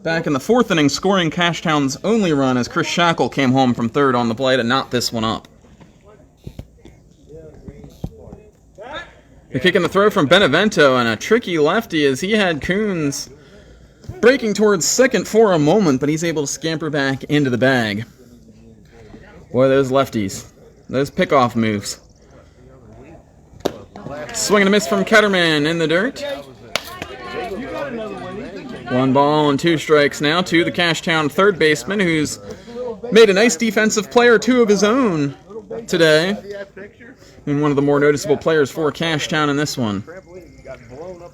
back in the 4th inning, scoring Cashtown's only run as Chris Shackle came home from third on the play to knot this one up. The kick and the throw from Benevento, and a tricky lefty as he had Coons breaking towards second for a moment, but he's able to scamper back into the bag. Boy, those lefties. Those pickoff moves. Swing and a miss from Ketterman in the dirt. 1 ball and 2 strikes now to the Cashtown third baseman, who's made a nice defensive play or 2 of his own today, and one of the more noticeable players for Cashtown in this one.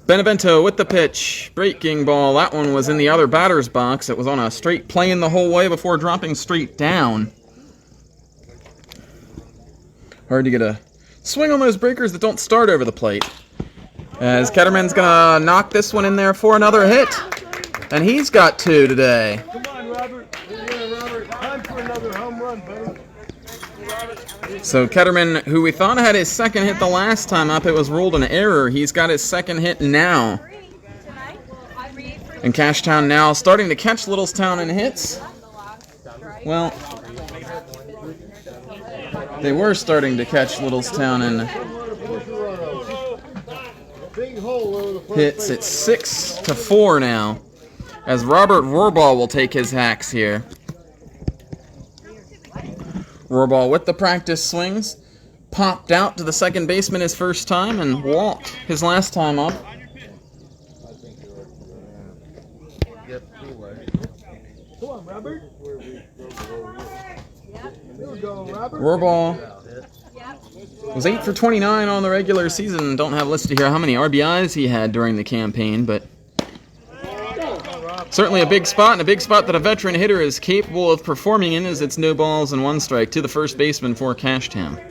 Benevento with the pitch, breaking ball. That one was in the other batter's box. It was on a straight plane the whole way before dropping straight down. Hard to get a swing on those breakers that don't start over the plate. As Ketterman's gonna knock this one in there for another hit. And he's got 2 today. So Ketterman, who we thought had his second hit the last time up, it was ruled an error. He's got his second hit now. And Cashtown now starting to catch Littlestown in hits. Well, they were starting to catch Littlestown in hits. It's 6-4 now, as Robert Rohrball will take his hacks here. Rohrball with the practice swings, popped out to the second baseman his first time and walked his last time up. Rohrball was 8 for 29 on the regular season. Don't have listed here how many RBIs he had during the campaign, but certainly a big spot, and a big spot that a veteran hitter is capable of performing in, as it's no balls and one strike to the first baseman for Cashtown.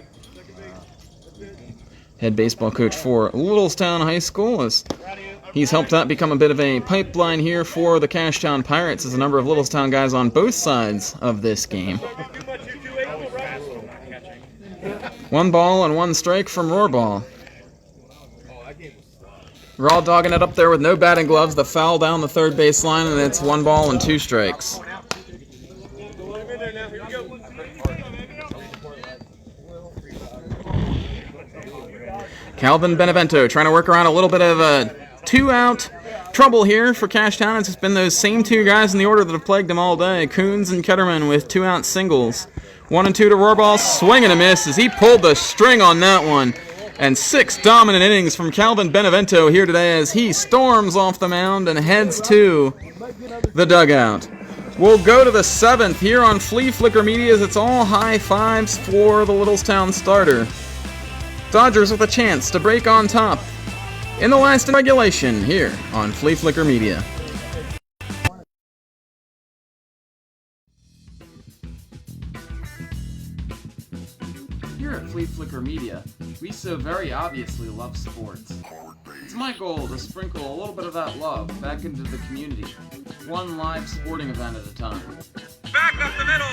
Head baseball coach for Littlestown High School, as he's helped out become a bit of a pipeline here for the Cashtown Pirates, as a number of Littlestown guys on both sides of this game. 1 ball and 1 strike from Rohrball. Raw dogging it up there with no batting gloves. The foul down the third base line, and it's 1 ball and 2 strikes. Calvin Benevento trying to work around a little bit of a 2-out trouble here for Cashtown. It's been those same 2 guys in the order that have plagued him all day. Coons and Ketterman with 2-out singles. 1 and 2 to Rohrball. Swing and a miss as he pulled the string on that one. And 6 dominant innings from Calvin Benevento here today as he storms off the mound and heads to the dugout. We'll go to the 7th here on Fleaflicker Media, as it's all high fives for the Littlestown starter. Dodgers with a chance to break on top in the last in regulation here on Fleaflicker Media. Here at Fleaflicker Media, we so very obviously love sports. It's my goal to sprinkle a little bit of that love back into the community, one live sporting event at a time. Back up the middle.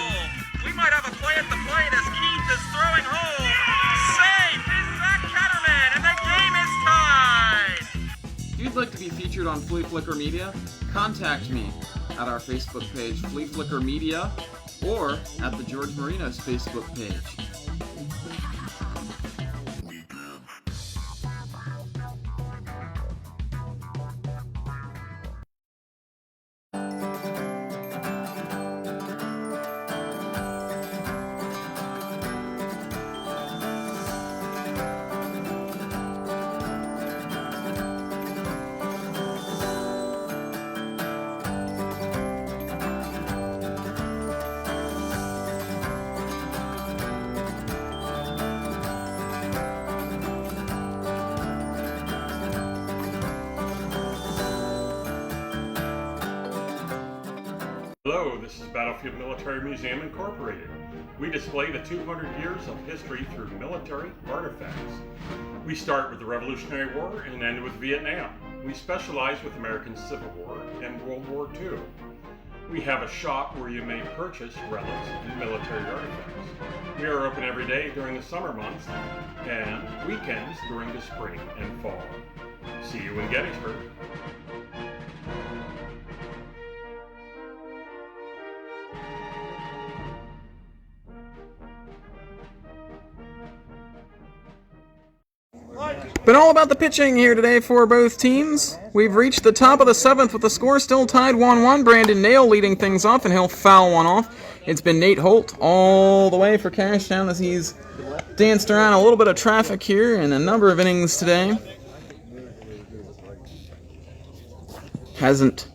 We might have a play at the plate as Keith is throwing home. Safe is Zach Ketterman, and the game is tied. If you'd like to be featured on Fleaflicker Media, contact me at our Facebook page, Fleaflicker Media, or at the George Marinos Facebook page. Hello, this is Battlefield Military Museum Incorporated. We display the 200 years of history through military artifacts. We start with the Revolutionary War and end with Vietnam. We specialize with American Civil War and World War II. We have a shop where you may purchase relics and military artifacts. We are open every day during the summer months and weekends during the spring and fall. See you in Gettysburg. Been all about the pitching here today for both teams. We've reached the top of the 7th with the score still tied 1-1. Brandon Nail leading things off, and he'll foul one off. It's been Nate Holt all the way for Cashtown as he's danced around a little bit of traffic here in a number of innings today. Hasn't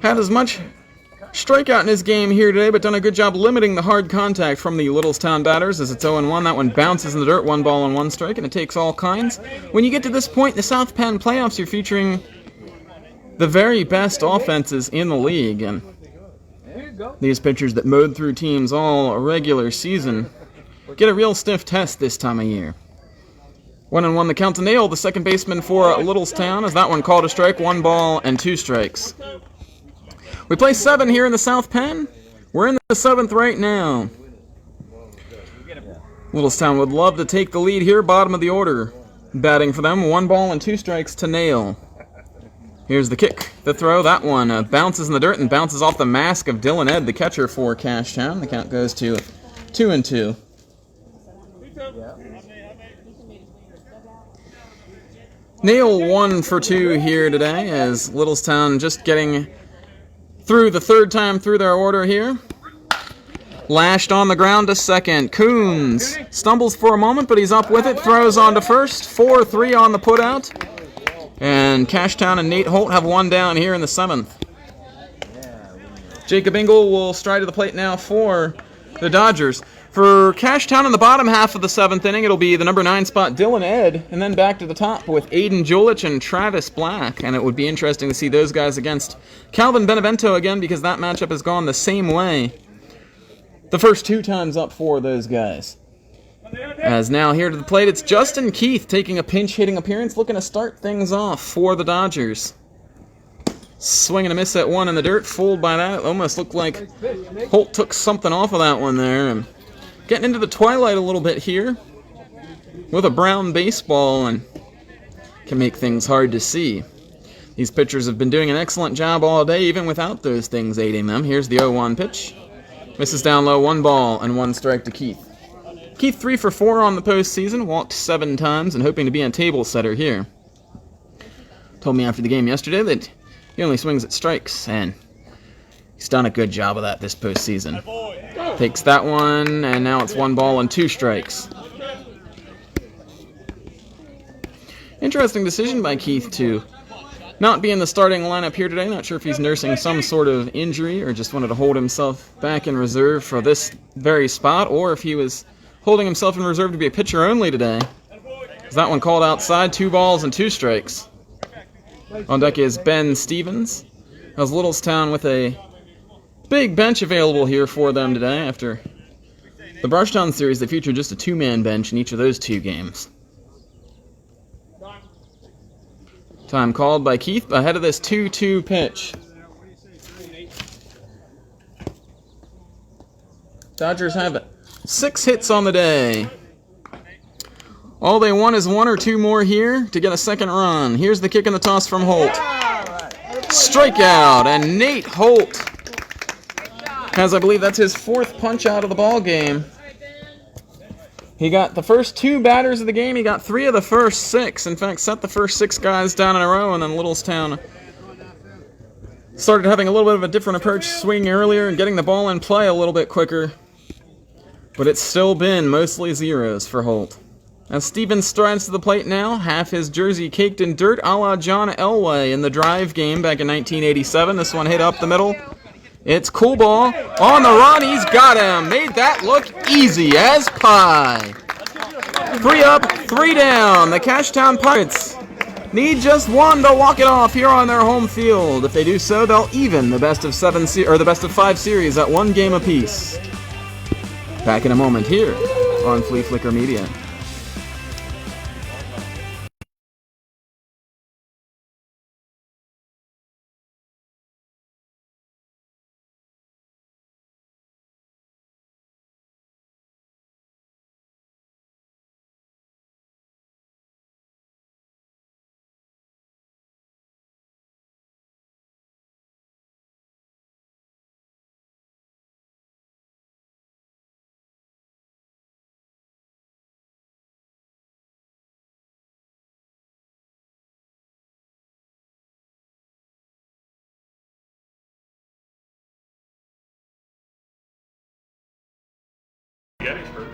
had as much strikeout in his game here today, but done a good job limiting the hard contact from the Littlestown Dodgers as it's 0-1. That one bounces in the dirt, 1 ball and 1 strike, and it takes all kinds. When you get to this point in the South Penn playoffs, you're featuring the very best offenses in the league, and these pitchers that mowed through teams all regular season get a real stiff test this time of year. 1-1 the count to Nail, the second baseman for Littlestown, as that one called a strike, 1 ball and 2 strikes. We play 7 here in the South Penn. We're in the 7th right now. Littlestown would love to take the lead here, bottom of the order. Batting for them, 1 ball and 2 strikes to Nail. Here's the kick, the throw, that one bounces in the dirt and bounces off the mask of Dylan Ed, the catcher for Cashtown. The count goes to 2-2. Nail 1 for 2 here today as Littlestown just getting through the 3rd time through their order here. Lashed on the ground to second. Coons stumbles for a moment, but he's up with it. Throws on to first. 4-3 on the putout. And Cashtown and Nate Holt have 1 down here in the 7th. Jacob Engel will stride to the plate now for the Dodgers. For Cashtown in the bottom half of the 7th inning, it'll be the number 9 spot, Dylan Ed, and then back to the top with Aiden Julich and Travis Black. And it would be interesting to see those guys against Calvin Benevento again, because that matchup has gone the same way the first 2 times up for those guys. As now here to the plate, it's Justin Keith taking a pinch-hitting appearance, looking to start things off for the Dodgers. Swing and a miss at 1 in the dirt, fooled by that. It almost looked like Holt took something off of that one there. And getting into the twilight a little bit here with a brown baseball and can make things hard to see. These pitchers have been doing an excellent job all day, even without those things aiding them. Here's the 0-1 pitch. Misses down low, 1 ball and 1 strike to Keith. Keith 3 for 4 on the postseason, walked 7 times and hoping to be a table setter here. Told me after the game yesterday that he only swings at strikes, and he's done a good job of that this postseason. Takes that one, and now it's 1 ball and 2 strikes. Interesting decision by Keith to not be in the starting lineup here today. Not sure if he's nursing some sort of injury or just wanted to hold himself back in reserve for this very spot, or if he was holding himself in reserve to be a pitcher only today. That one called outside, 2 balls and 2 strikes. On deck is Ben Stevens. As Littlestown with a big bench available here for them today after the Brushtown series. They featured just a 2-man bench in each of those 2 games. Time called by Keith ahead of this 2-2 pitch. Dodgers have 6 hits on the day. All they want is 1 or 2 more here to get a second run. Here's the kick and the toss from Holt. Strikeout, and Nate Holt has, I believe that's his 4th punch out of the ball game. He got the first 2 batters of the game. He got 3 of the first 6. In fact, set the first 6 guys down in a row, and then Littlestown started having a little bit of a different approach, swinging earlier and getting the ball in play a little bit quicker. But it's still been mostly zeros for Holt. As Stevens strides to the plate now, half his jersey caked in dirt, a la John Elway in the Drive game back in 1987. This one hit up the middle. It's cool ball. On the run, he's got him. Made that look easy as pie. 3 up, 3 down. The Cashtown Pirates need just 1 to walk it off here on their home field. If they do so, they'll even the best of 5 series at 1 game apiece. Back in a moment here on Fleaflicker Media. Gettysburg.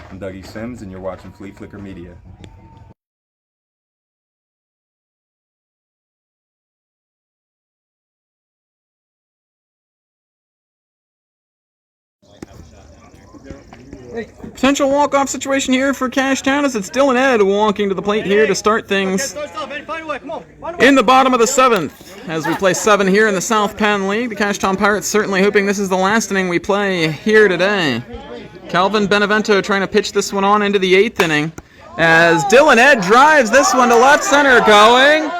I'm Dougie Sims, and you're watching Fleaflicker Media. Potential walk-off situation here for Cashtown as it's Dylan Ed walking to the plate here to start things in the bottom of the 7th. As we play 7 here in the South Penn League, the Cashtown Pirates certainly hoping this is the last inning we play here today. Calvin Benevento trying to pitch this one on into the 8th inning. As Dylan Ed drives this one to left center, going,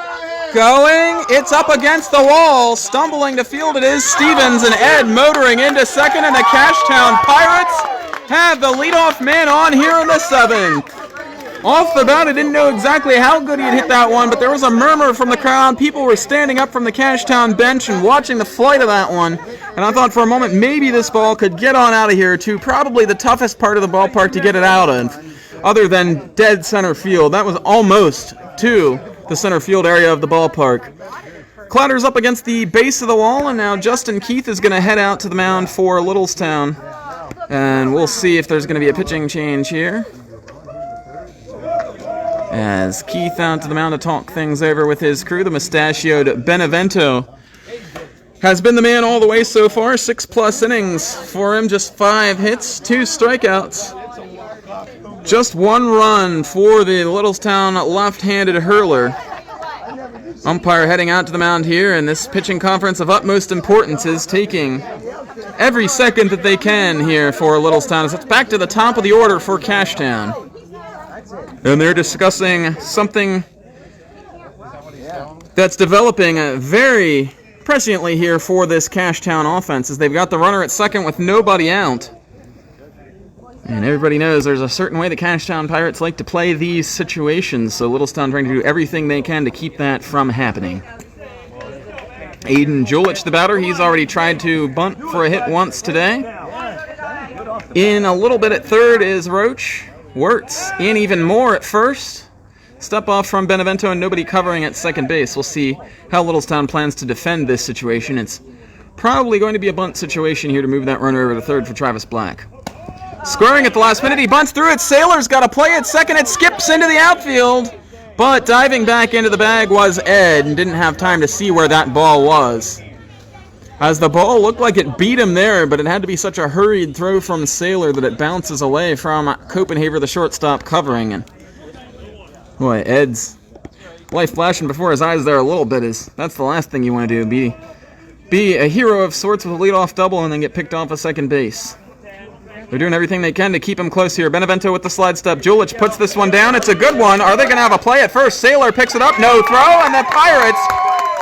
it's up against the wall, stumbling to field it is Stevens, and Ed motoring into second, and the Cashtown Pirates have the leadoff man on here in the 7th. Off the bat, I didn't know exactly how good he had hit that one, but there was a murmur from the crowd. People were standing up from the Cashtown bench and watching the flight of that one, and I thought for a moment maybe this ball could get on out of here to probably the toughest part of the ballpark to get it out of, other than dead center field. That was almost to the center field area of the ballpark. Clatters up against the base of the wall, and now Justin Keith is going to head out to the mound for Littlestown, and we'll see if there's going to be a pitching change here. As Keith out to the mound to talk things over with his crew, the mustachioed Benevento has been the man all the way so far. 6+ innings for him, just 5 hits, 2 strikeouts. Just 1 run for the Littlestown left-handed hurler. Umpire heading out to the mound here, and this pitching conference of utmost importance is taking every second that they can here for Littlestown, as it's back to the top of the order for Cashtown. And they're discussing something that's developing very presciently here for this Cashtown offense, as they've got the runner at second with nobody out. And everybody knows there's a certain way the Cashtown Pirates like to play these situations, so Littlestown trying to do everything they can to keep that from happening. Aiden Julich, the batter, he's already tried to bunt for a hit once today. In a little bit at third is Roach. Wirtz in even more at first. Step off from Benevento and nobody covering at second base. We'll see how Littlestown plans to defend this situation. It's probably going to be a bunt situation here to move that runner over to third for Travis Black. Scoring at the last minute, he bunts through it. Saylor's got to play at second. It skips into the outfield, but diving back into the bag was Ed, and didn't have time to see where that ball was, as the ball looked like it beat him there, but it had to be such a hurried throw from Saylor that it bounces away from Copenhagen, the shortstop, covering. And boy, Ed's life flashing before his eyes there a little bit. That's the last thing you want to do, be a hero of sorts with a leadoff double and then get picked off at second base. They're doing everything they can to keep him close here. Benevento with the slide step. Julich puts this one down. It's a good one. Are they going to have a play at first? Saylor picks it up. No throw, and the Pirates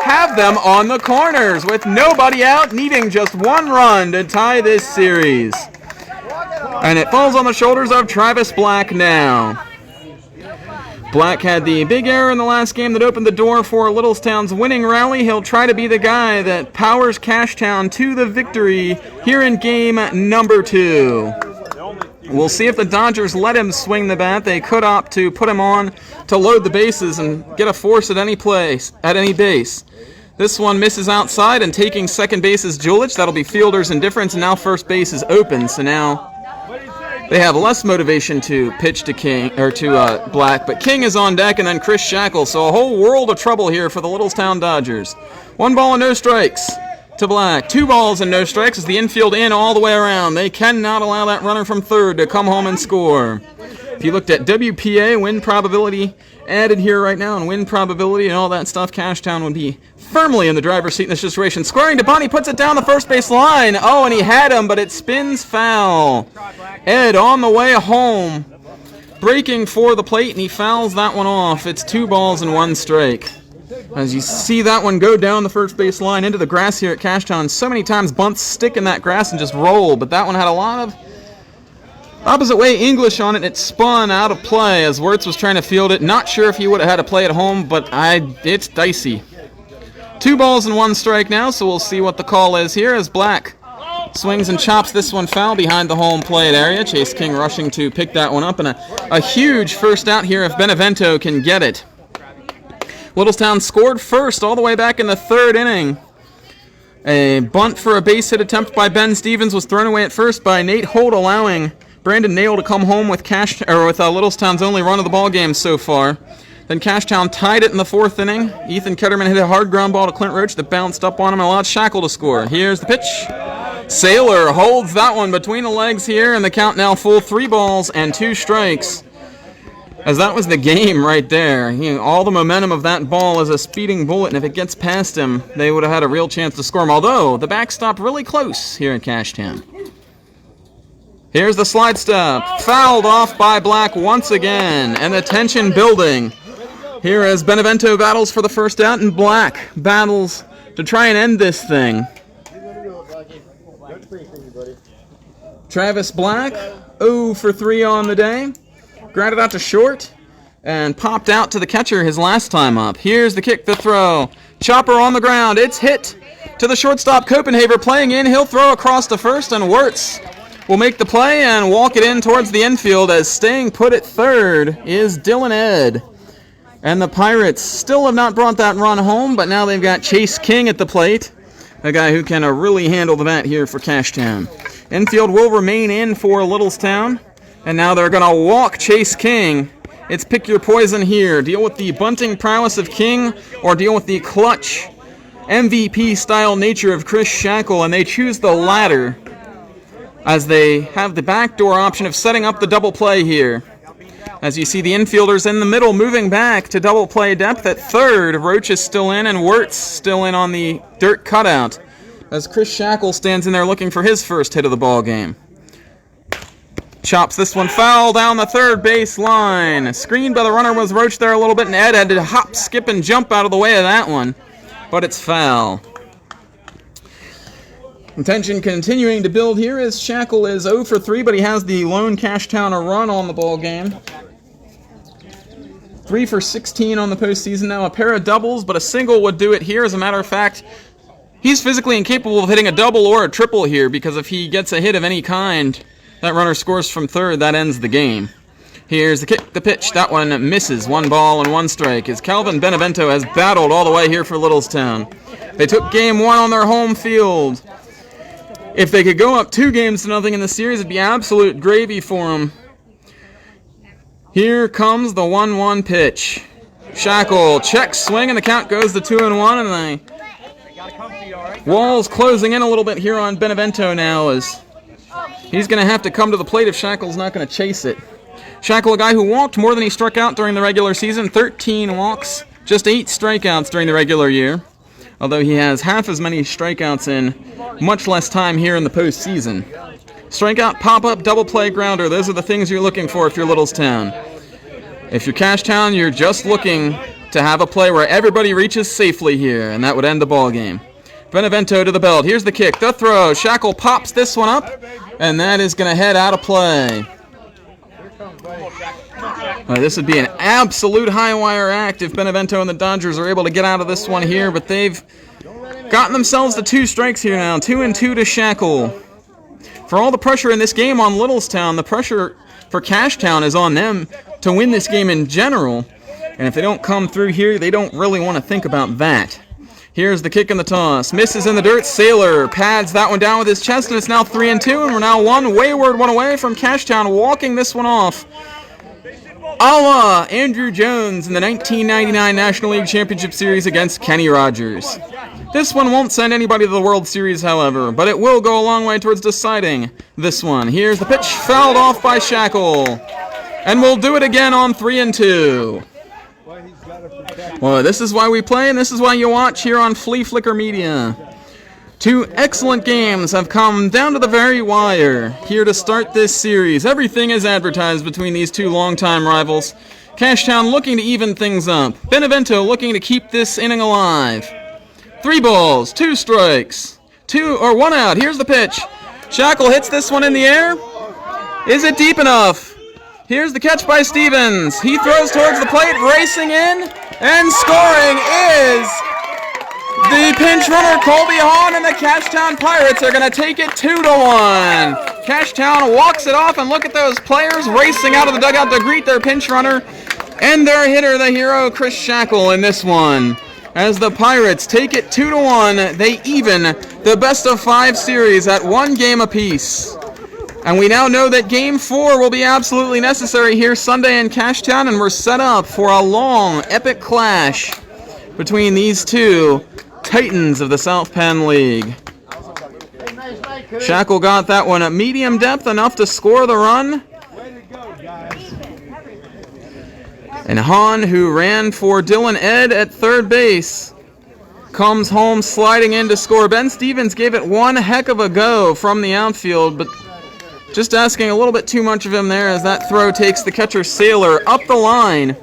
have them on the corners with nobody out, needing just 1 run to tie this series. And it falls on the shoulders of Travis Black now. Black had the big error in the last game that opened the door for Littlestown's winning rally. He'll try to be the guy that powers Cashtown to the victory here in game number 2. We'll see if the Dodgers let him swing the bat. They could opt to put him on to load the bases and get a force at any place, at any base. This one misses outside, and taking second base is Julich. That'll be fielder's indifference, and now first base is open. So now they have less motivation to pitch to King or to Black, but King is on deck, and then Chris Shackle. So a whole world of trouble here for the Littlestown Dodgers. 1 ball and no strikes to Black. 2 balls and no strikes as the infield in all the way around. They cannot allow that runner from third to come home and score. If you looked at WPA, win probability added here right now, and win probability and all that stuff, Cashtown would be firmly in the driver's seat in this situation. Squaring to bunt, he puts it down the first base line. Oh, and he had him, but it spins foul. Ed on the way home, breaking for the plate, and he fouls that one off. It's 2 balls and 1 strike. As you see that one go down the first base line into the grass here at Cashtown. So many times bunts stick in that grass and just roll, but that one had a lot of opposite way English on it, and it spun out of play as Wirtz was trying to field it. Not sure if he would have had to play at home, but it's dicey. 2 balls and 1 strike now, so we'll see what the call is here as Black swings and chops this one foul behind the home plate area. Chase King rushing to pick that one up, and a huge first out here if Benevento can get it. Littlestown scored first all the way back in the 3rd inning. A bunt for a base hit attempt by Ben Stevens was thrown away at first by Nate Holt, allowing Brandon Nail to come home with Littlestown's only run of the ball game so far. Then Cashtown tied it in the 4th inning. Ethan Ketterman hit a hard ground ball to Clint Roach that bounced up on him and allowed Shackle to score. Here's the pitch. Saylor holds that one between the legs here, and the count now full 3 balls and 2 strikes. As that was the game right there. All the momentum of that ball is a speeding bullet, and if it gets past him, they would have had a real chance to score him. Although, the backstop really close here in Cashtown. Here's the slide step. Fouled off by Black once again, and the tension building. Here as Benevento battles for the first out, and Black battles to try and end this thing. Travis Black, 0 for 3 on the day. Grounded out to short, and popped out to the catcher his last time up. Here's the kick, the throw. Chopper on the ground. It's hit to the shortstop, Copenhaver playing in. He'll throw across to first, and Wirtz will make the play and walk it in towards the infield, as staying put at third is Dylan Ed. And the Pirates still have not brought that run home, but now they've got Chase King at the plate, a guy who can really handle the bat here for Cashtown. Infield will remain in for Littlestown, and now they're going to walk Chase King. It's pick your poison here. Deal with the bunting prowess of King, or deal with the clutch MVP-style nature of Chris Shackle, and they choose the latter, as they have the backdoor option of setting up the double play here. As you see the infielders in the middle moving back to double play depth at third. Roach is still in, and Wirtz still in on the dirt cutout, as Chris Shackle stands in there looking for his first hit of the ball game. Chops this one foul down the third base line. Screened by the runner was Roach there a little bit, and Ed had to hop, skip, and jump out of the way of that one. But it's foul. Tension continuing to build here as Shackle is 0 for 3, but he has the lone Cashtowner run on the ball game. 3 for 16 on the postseason now. A pair of doubles, but a single would do it here. As a matter of fact, he's physically incapable of hitting a double or a triple here, because if he gets a hit of any kind, that runner scores from third, that ends the game. Here's the kick, the pitch. That one misses. 1 ball and 1 strike, as Calvin Benevento has battled all the way here for Littlestown. They took game 1 on their home field. If they could go up 2-0 in the series, it'd be absolute gravy for them. Here comes the 1-1 pitch. Shackle checks swing, and the count goes to 2-1, and the wall's closing in a little bit here on Benevento now, as he's going to have to come to the plate if Shackle's not going to chase it. Shackle, a guy who walked more than he struck out during the regular season, 13 walks, just 8 strikeouts during the regular year, although he has half as many strikeouts in much less time here in the postseason. Strikeout, pop-up, double play, grounder, those are the things you're looking for if you're Littlestown. If you're Cashtown, you're just looking to have a play where everybody reaches safely here, and that would end the ball game. Benevento to the belt. Here's the kick, the throw. Shackle pops this one up, and that is going to head out of play. This would be an absolute high-wire act if Benevento and the Dodgers are able to get out of this one here, but they've gotten themselves to 2 strikes here now. 2-2 to Shackle. For all the pressure in this game on Littlestown, the pressure for Cashtown is on them to win this game in general, and if they don't come through here, they don't really want to think about that. Here's the kick and the toss. Misses in the dirt. Sailor pads that one down with his chest, and it's now 3-2, and we're now one wayward one away from Cashtown walking this one off. A la Andrew Jones in the 1999 National League Championship Series against Kenny Rogers. This one won't send anybody to the World Series, however, but it will go a long way towards deciding this one. Here's the pitch, fouled off by Shackle. And we'll do it again on 3-2. Well, this is why we play, and this is why you watch here on Fleaflicker Media. 2 excellent games have come down to the very wire here to start this series. Everything is advertised between these 2 longtime rivals. Cashtown looking to even things up. Benevento looking to keep this inning alive. 3 balls, 2 strikes, 1 out. Here's the pitch. Shackle hits this one in the air. Is it deep enough? Here's the catch by Stevens. He throws towards the plate, racing in, and scoring is the pinch runner, Colby Hahn, and the Cashtown Pirates are going to take it 2-1. Cashtown walks it off, and look at those players racing out of the dugout to greet their pinch runner and their hitter, the hero, Chris Shackle, in this one. As the Pirates take it 2-1, they even the best-of-5 series at 1 game apiece. And we now know that Game 4 will be absolutely necessary here Sunday in Cashtown, and we're set up for a long, epic clash between these 2 titans of the South Penn League. Shackle got that one at medium depth, enough to score the run. And Hahn, who ran for Dylan Ed at third base, comes home sliding in to score. Ben Stevens gave it one heck of a go from the outfield, but Just asking a little bit too much of him there as that throw takes the catcher Sailor up the line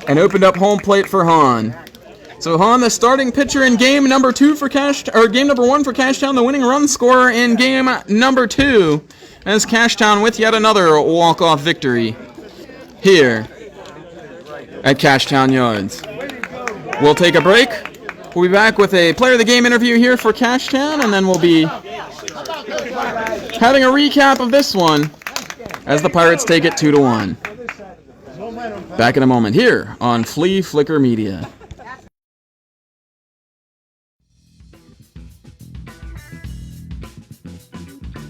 and opened up home plate for Hahn. So Hahn, the starting pitcher in game number 1 for Cashtown, the winning run scorer in game number 2, as Cashtown with yet another walk-off victory here at Cashtown Yards. We'll take a break. We'll be back with a player of the game interview here for Cashtown, and then we'll be having a recap of this one as the Pirates take it 2-1. Back in a moment here on Fleaflicker Media.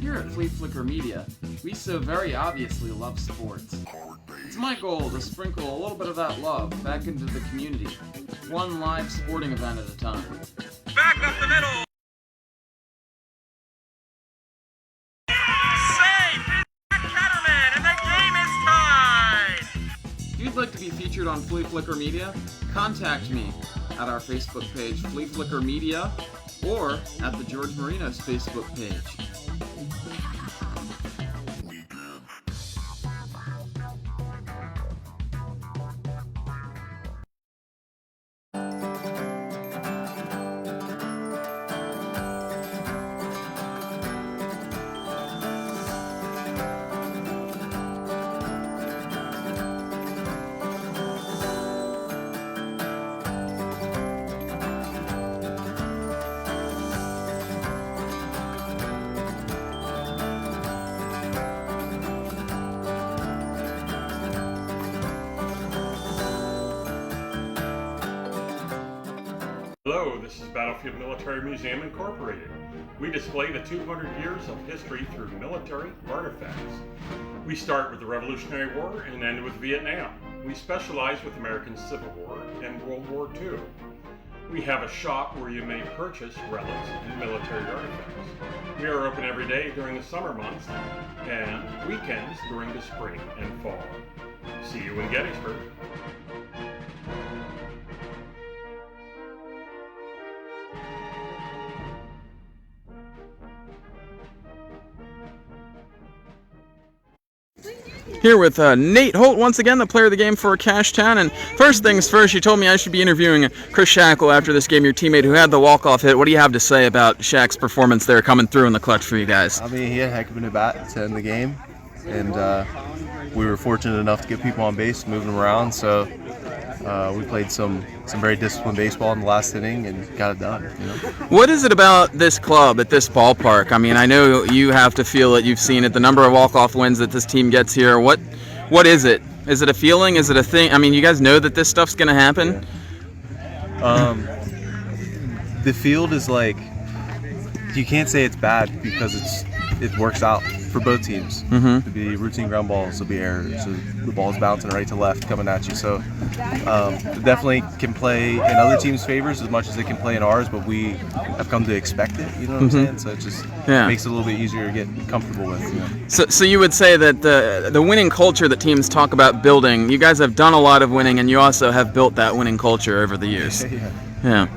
Here at Fleaflicker Media, we so very obviously love sports. It's my goal to sprinkle a little bit of that love back into the community, one live sporting event at a time. Back up the middle. Safe is Catterman, and the game is tied. If you'd like to be featured on Fleaflicker Media, contact me at our Facebook page, Fleaflicker Media, or at the George Marinos Facebook page. Hello, this is Battlefield Military Museum Incorporated. We display the 200 years of history through military artifacts. We start with the Revolutionary War and end with Vietnam. We specialize with American Civil War and World War II. We have a shop where you may purchase relics and military artifacts. We are open every day during the summer months and weekends during the spring and fall. See you in Gettysburg. Here with Nate Holt, once again, the player of the game for Cashtown. And first things first, you told me I should be interviewing Chris Shackle after this game, your teammate who had the walk-off hit. What do you have to say about Shaq's performance there coming through in the clutch for you guys? I mean, he had a heck of an at-bat to end the game, and we were fortunate enough to get people on base, moving them around, so we played some very disciplined baseball in the last inning and got it done. You know? What is it about this club at this ballpark? I mean, I know you have to feel it. You've seen it, the number of walk-off wins that this team gets here. What is it? Is it a feeling? Is it a thing? I mean, you guys know that this stuff's going to happen? The field is like, you can't say it's bad because it works out for both teams. There'll be routine ground balls, there'll be errors, so the ball's bouncing right to left coming at you. So it definitely can play in other teams' favors as much as it can play in ours, but we have come to expect it, you know what I'm saying? So it just makes it a little bit easier to get comfortable with. You know? So you would say that the winning culture that teams talk about building, you guys have done a lot of winning, and you also have built that winning culture over the years. Yeah.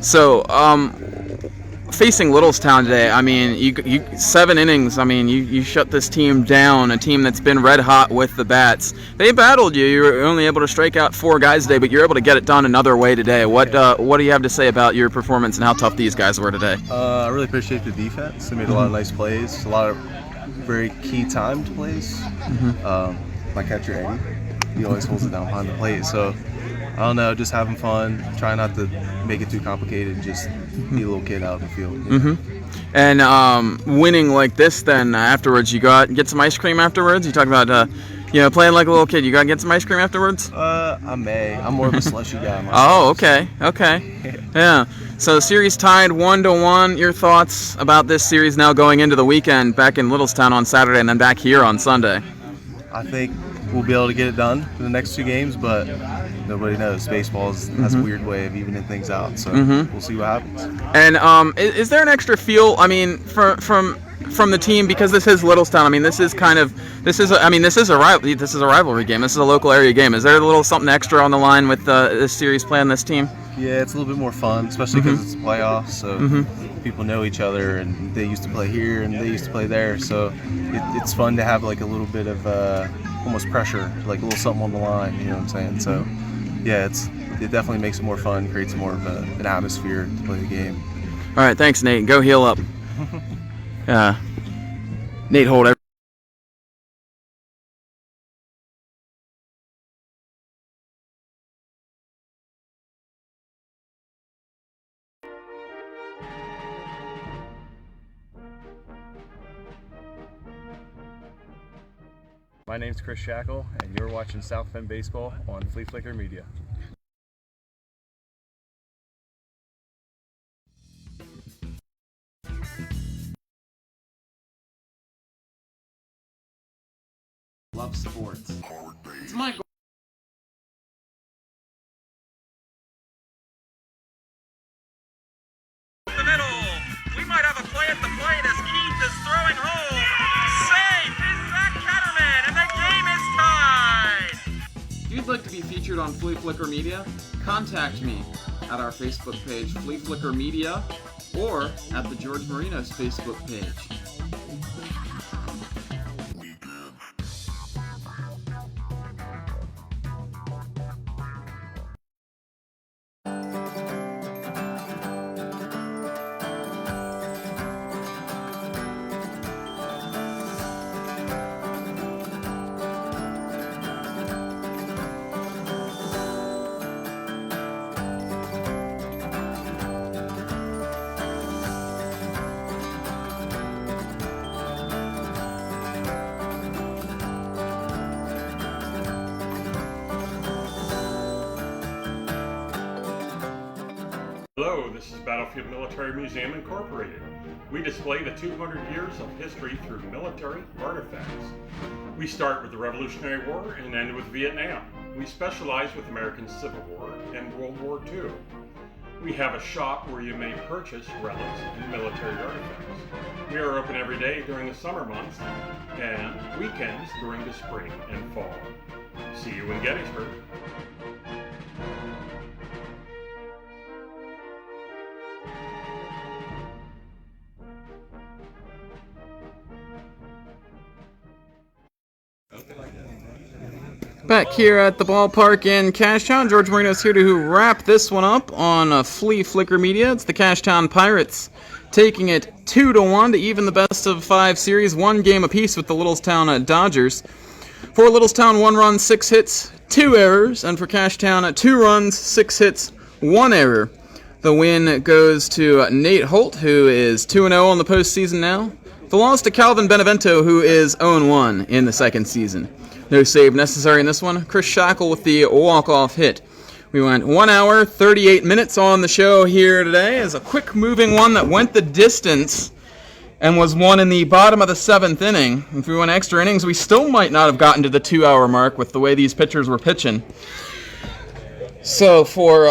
So, facing Littlestown today, I mean, you 7 innings. I mean, you shut this team down, a team that's been red hot with the bats. They battled you. You were only able to strike out 4 guys today, but you're able to get it done another way today. What do you have to say about your performance and how tough these guys were today? I really appreciate the defense. They made a lot of nice plays, a lot of very key timed plays. My catcher Eddie, he always holds it down behind the plate. So I don't know, just having fun, try not to make it too complicated, just be a little kid out in the field. You know? And winning like this, then afterwards, you get some ice cream afterwards. You talk about playing like a little kid. You got to get some ice cream afterwards. I may. I'm more of a slushy guy. Oh, okay. Yeah. So the series tied 1-1. Your thoughts about this series now going into the weekend, back in Littlestown on Saturday, and then back here on Sunday? I think we'll be able to get it done for the next 2 games, but nobody knows. Baseball has a weird way of evening things out, so we'll see what happens. And is there an extra feel? I mean, from the team, because this is Littlestown. I mean, this is a rivalry game. This is a local area game. Is there a little something extra on the line with this series playing this team? Yeah, it's a little bit more fun, especially because it's playoffs. So people know each other, and they used to play here and they used to play there. So it's fun to have like a little bit of almost pressure, like a little something on the line. You know what I'm saying? So yeah, it definitely makes it more fun, creates more of an atmosphere to play the game. All right, thanks, Nate. Go heal up. Nate Holt. My name's Chris Shackle, and you're watching South Penn Baseball on Fleaflicker Media. Love sports. It's my goal. The middle. We might have a play at the plate as Keith is throwing home. Safe is Zach Ketterman, and the game is tied. If you'd like to be featured on Fleaflicker Media, contact me at our Facebook page, Fleaflicker Media, or at the George Marinos Facebook page. Hello, this is Battlefield Military Museum Incorporated. We display the 200 years of history through military artifacts. We start with the Revolutionary War and end with Vietnam. We specialize with American Civil War and World War II. We have a shop where you may purchase relics and military artifacts. We are open every day during the summer months and weekends during the spring and fall. See you in Gettysburg. Back here at the ballpark in Cashtown, George Marinos here to wrap this one up on Fleaflicker Media. It's the Cashtown Pirates taking it 2-1 to even the best of 5 series, 1 game apiece with the Littlestown Dodgers. For Littlestown, 1 run, 6 hits, 2 errors, and for Cashtown, 2 runs, 6 hits, 1 error. The win goes to Nate Holt, who is 2-0 on the postseason now. The loss to Calvin Benevento, who is 0-1 in the second season. No save necessary in this one. Chris Shackle with the walk-off hit. We went 1 hour, 38 minutes on the show here today. As a quick-moving one that went the distance and was won in the bottom of the 7th inning. If we went extra innings, we still might not have gotten to the 2-hour mark with the way these pitchers were pitching. So for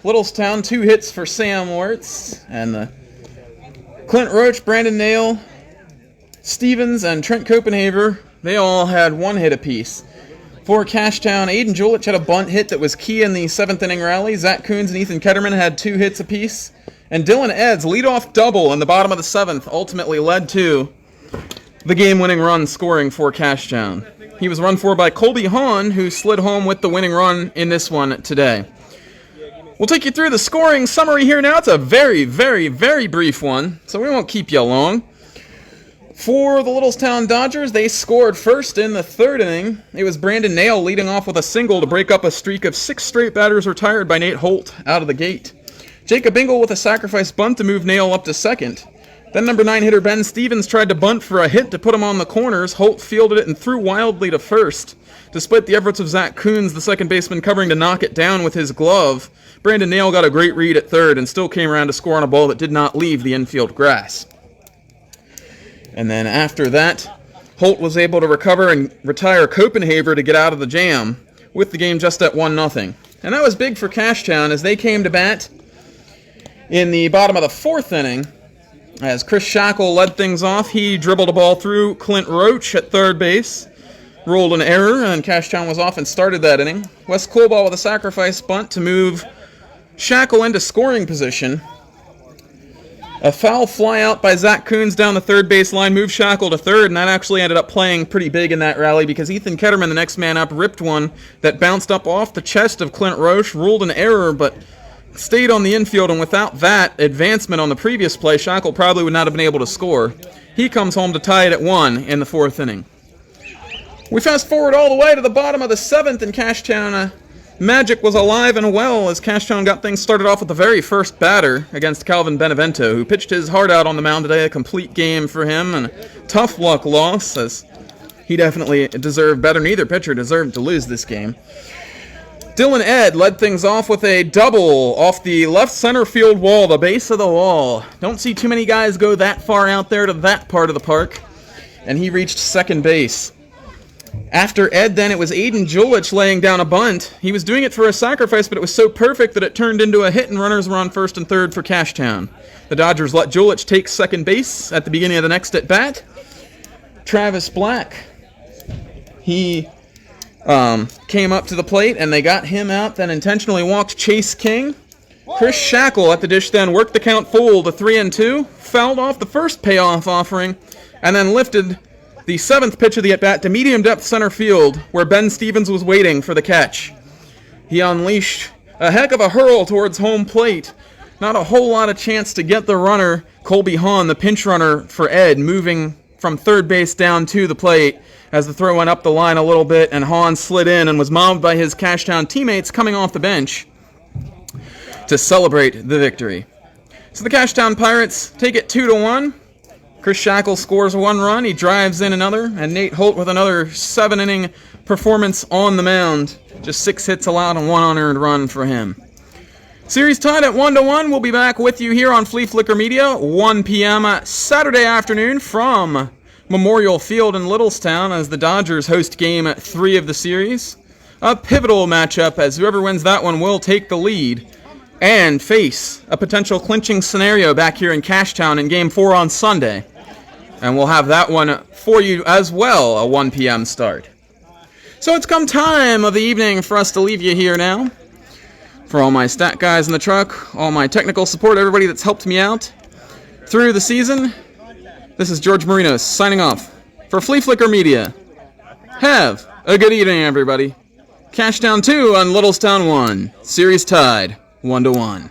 Littlestown, 2 hits for Sam Wirtz, and Clint Roach, Brandon Nail, Stevens, and Trent Copenhaver, they all had 1 hit apiece. For Cashtown, Aiden Julich had a bunt hit that was key in the 7th inning rally. Zach Coons and Ethan Ketterman had 2 hits apiece. And Dylan Ed's leadoff double in the bottom of the 7th ultimately led to the game-winning run scoring for Cashtown. He was run for by Colby Hahn, who slid home with the winning run in this one today. We'll take you through the scoring summary here now. It's a very, very, very brief one, so we won't keep you long. For the Littlestown Dodgers, they scored first in the 3rd inning. It was Brandon Nail leading off with a single to break up a streak of 6 straight batters retired by Nate Holt out of the gate. Jacob Ingle with a sacrifice bunt to move Nail up to second. Then number 9 hitter Ben Stevens tried to bunt for a hit to put him on the corners. Holt fielded it and threw wildly to first. Despite the efforts of Zach Coons, the second baseman covering to knock it down with his glove, Brandon Nail got a great read at third and still came around to score on a ball that did not leave the infield grass. And then after that, Holt was able to recover and retire Copenhaver to get out of the jam, with the game just at 1-0. And that was big for Cashtown as they came to bat in the bottom of the 4th inning. As Chris Shackle led things off, he dribbled a ball through Clint Roach at third base, rolled an error, and Cashtown was off and started that inning. Wes Coolbaugh with a sacrifice bunt to move Shackle into scoring position. A foul fly out by Zach Coons down the third base line moved Shackle to third, and that actually ended up playing pretty big in that rally because Ethan Ketterman, the next man up, ripped one that bounced up off the chest of Clint Roche, ruled an error, but stayed on the infield, and without that advancement on the previous play, Shackle probably would not have been able to score. He comes home to tie it at 1 in the 4th inning. We fast forward all the way to the bottom of the 7th, and Cashtown magic was alive and well as Cashtown got things started off with the very first batter against Calvin Benevento, who pitched his heart out on the mound today. A complete game for him and a tough luck loss, as he definitely deserved better. Neither pitcher deserved to lose this game. Dylan Ed led things off with a double off the left center field wall, the base of the wall. Don't see too many guys go that far out there to that part of the park, and he reached second base. After Ed, then, it was Aiden Julich laying down a bunt. He was doing it for a sacrifice, but it was so perfect that it turned into a hit, and runners were on first and third for Cashtown. The Dodgers let Julich take second base at the beginning of the next at-bat. Travis Black, he came up to the plate, and they got him out, then intentionally walked Chase King. Chris Shackle at the dish then worked the count full to 3-2, fouled off the first payoff offering, and then lifted the 7th pitch of the at-bat to medium depth center field, where Ben Stevens was waiting for the catch. He unleashed a heck of a hurl towards home plate. Not a whole lot of chance to get the runner, Colby Hahn, the pinch runner for Ed, moving from third base down to the plate as the throw went up the line a little bit, and Hahn slid in and was mobbed by his Cashtown teammates coming off the bench to celebrate the victory. So the Cashtown Pirates take it 2-1. Chris Shackle scores 1 run, he drives in another, and Nate Holt with another 7-inning performance on the mound. Just 6 hits allowed and 1 unearned run for him. Series tied at 1-1. We'll be back with you here on Fleaflicker Media, 1 p.m. Saturday afternoon from Memorial Field in Littlestown as the Dodgers host game 3 of the series. A pivotal matchup as whoever wins that one will take the lead and face a potential clinching scenario back here in Cashtown in Game 4 on Sunday. And we'll have that one for you as well, a 1 p.m. start. So it's come time of the evening for us to leave you here now. For all my stat guys in the truck, all my technical support, everybody that's helped me out through the season, this is George Marinos signing off for Fleaflicker Media. Have a good evening, everybody. Cashtown 2 on Littlestown 1. Series tied 1-1.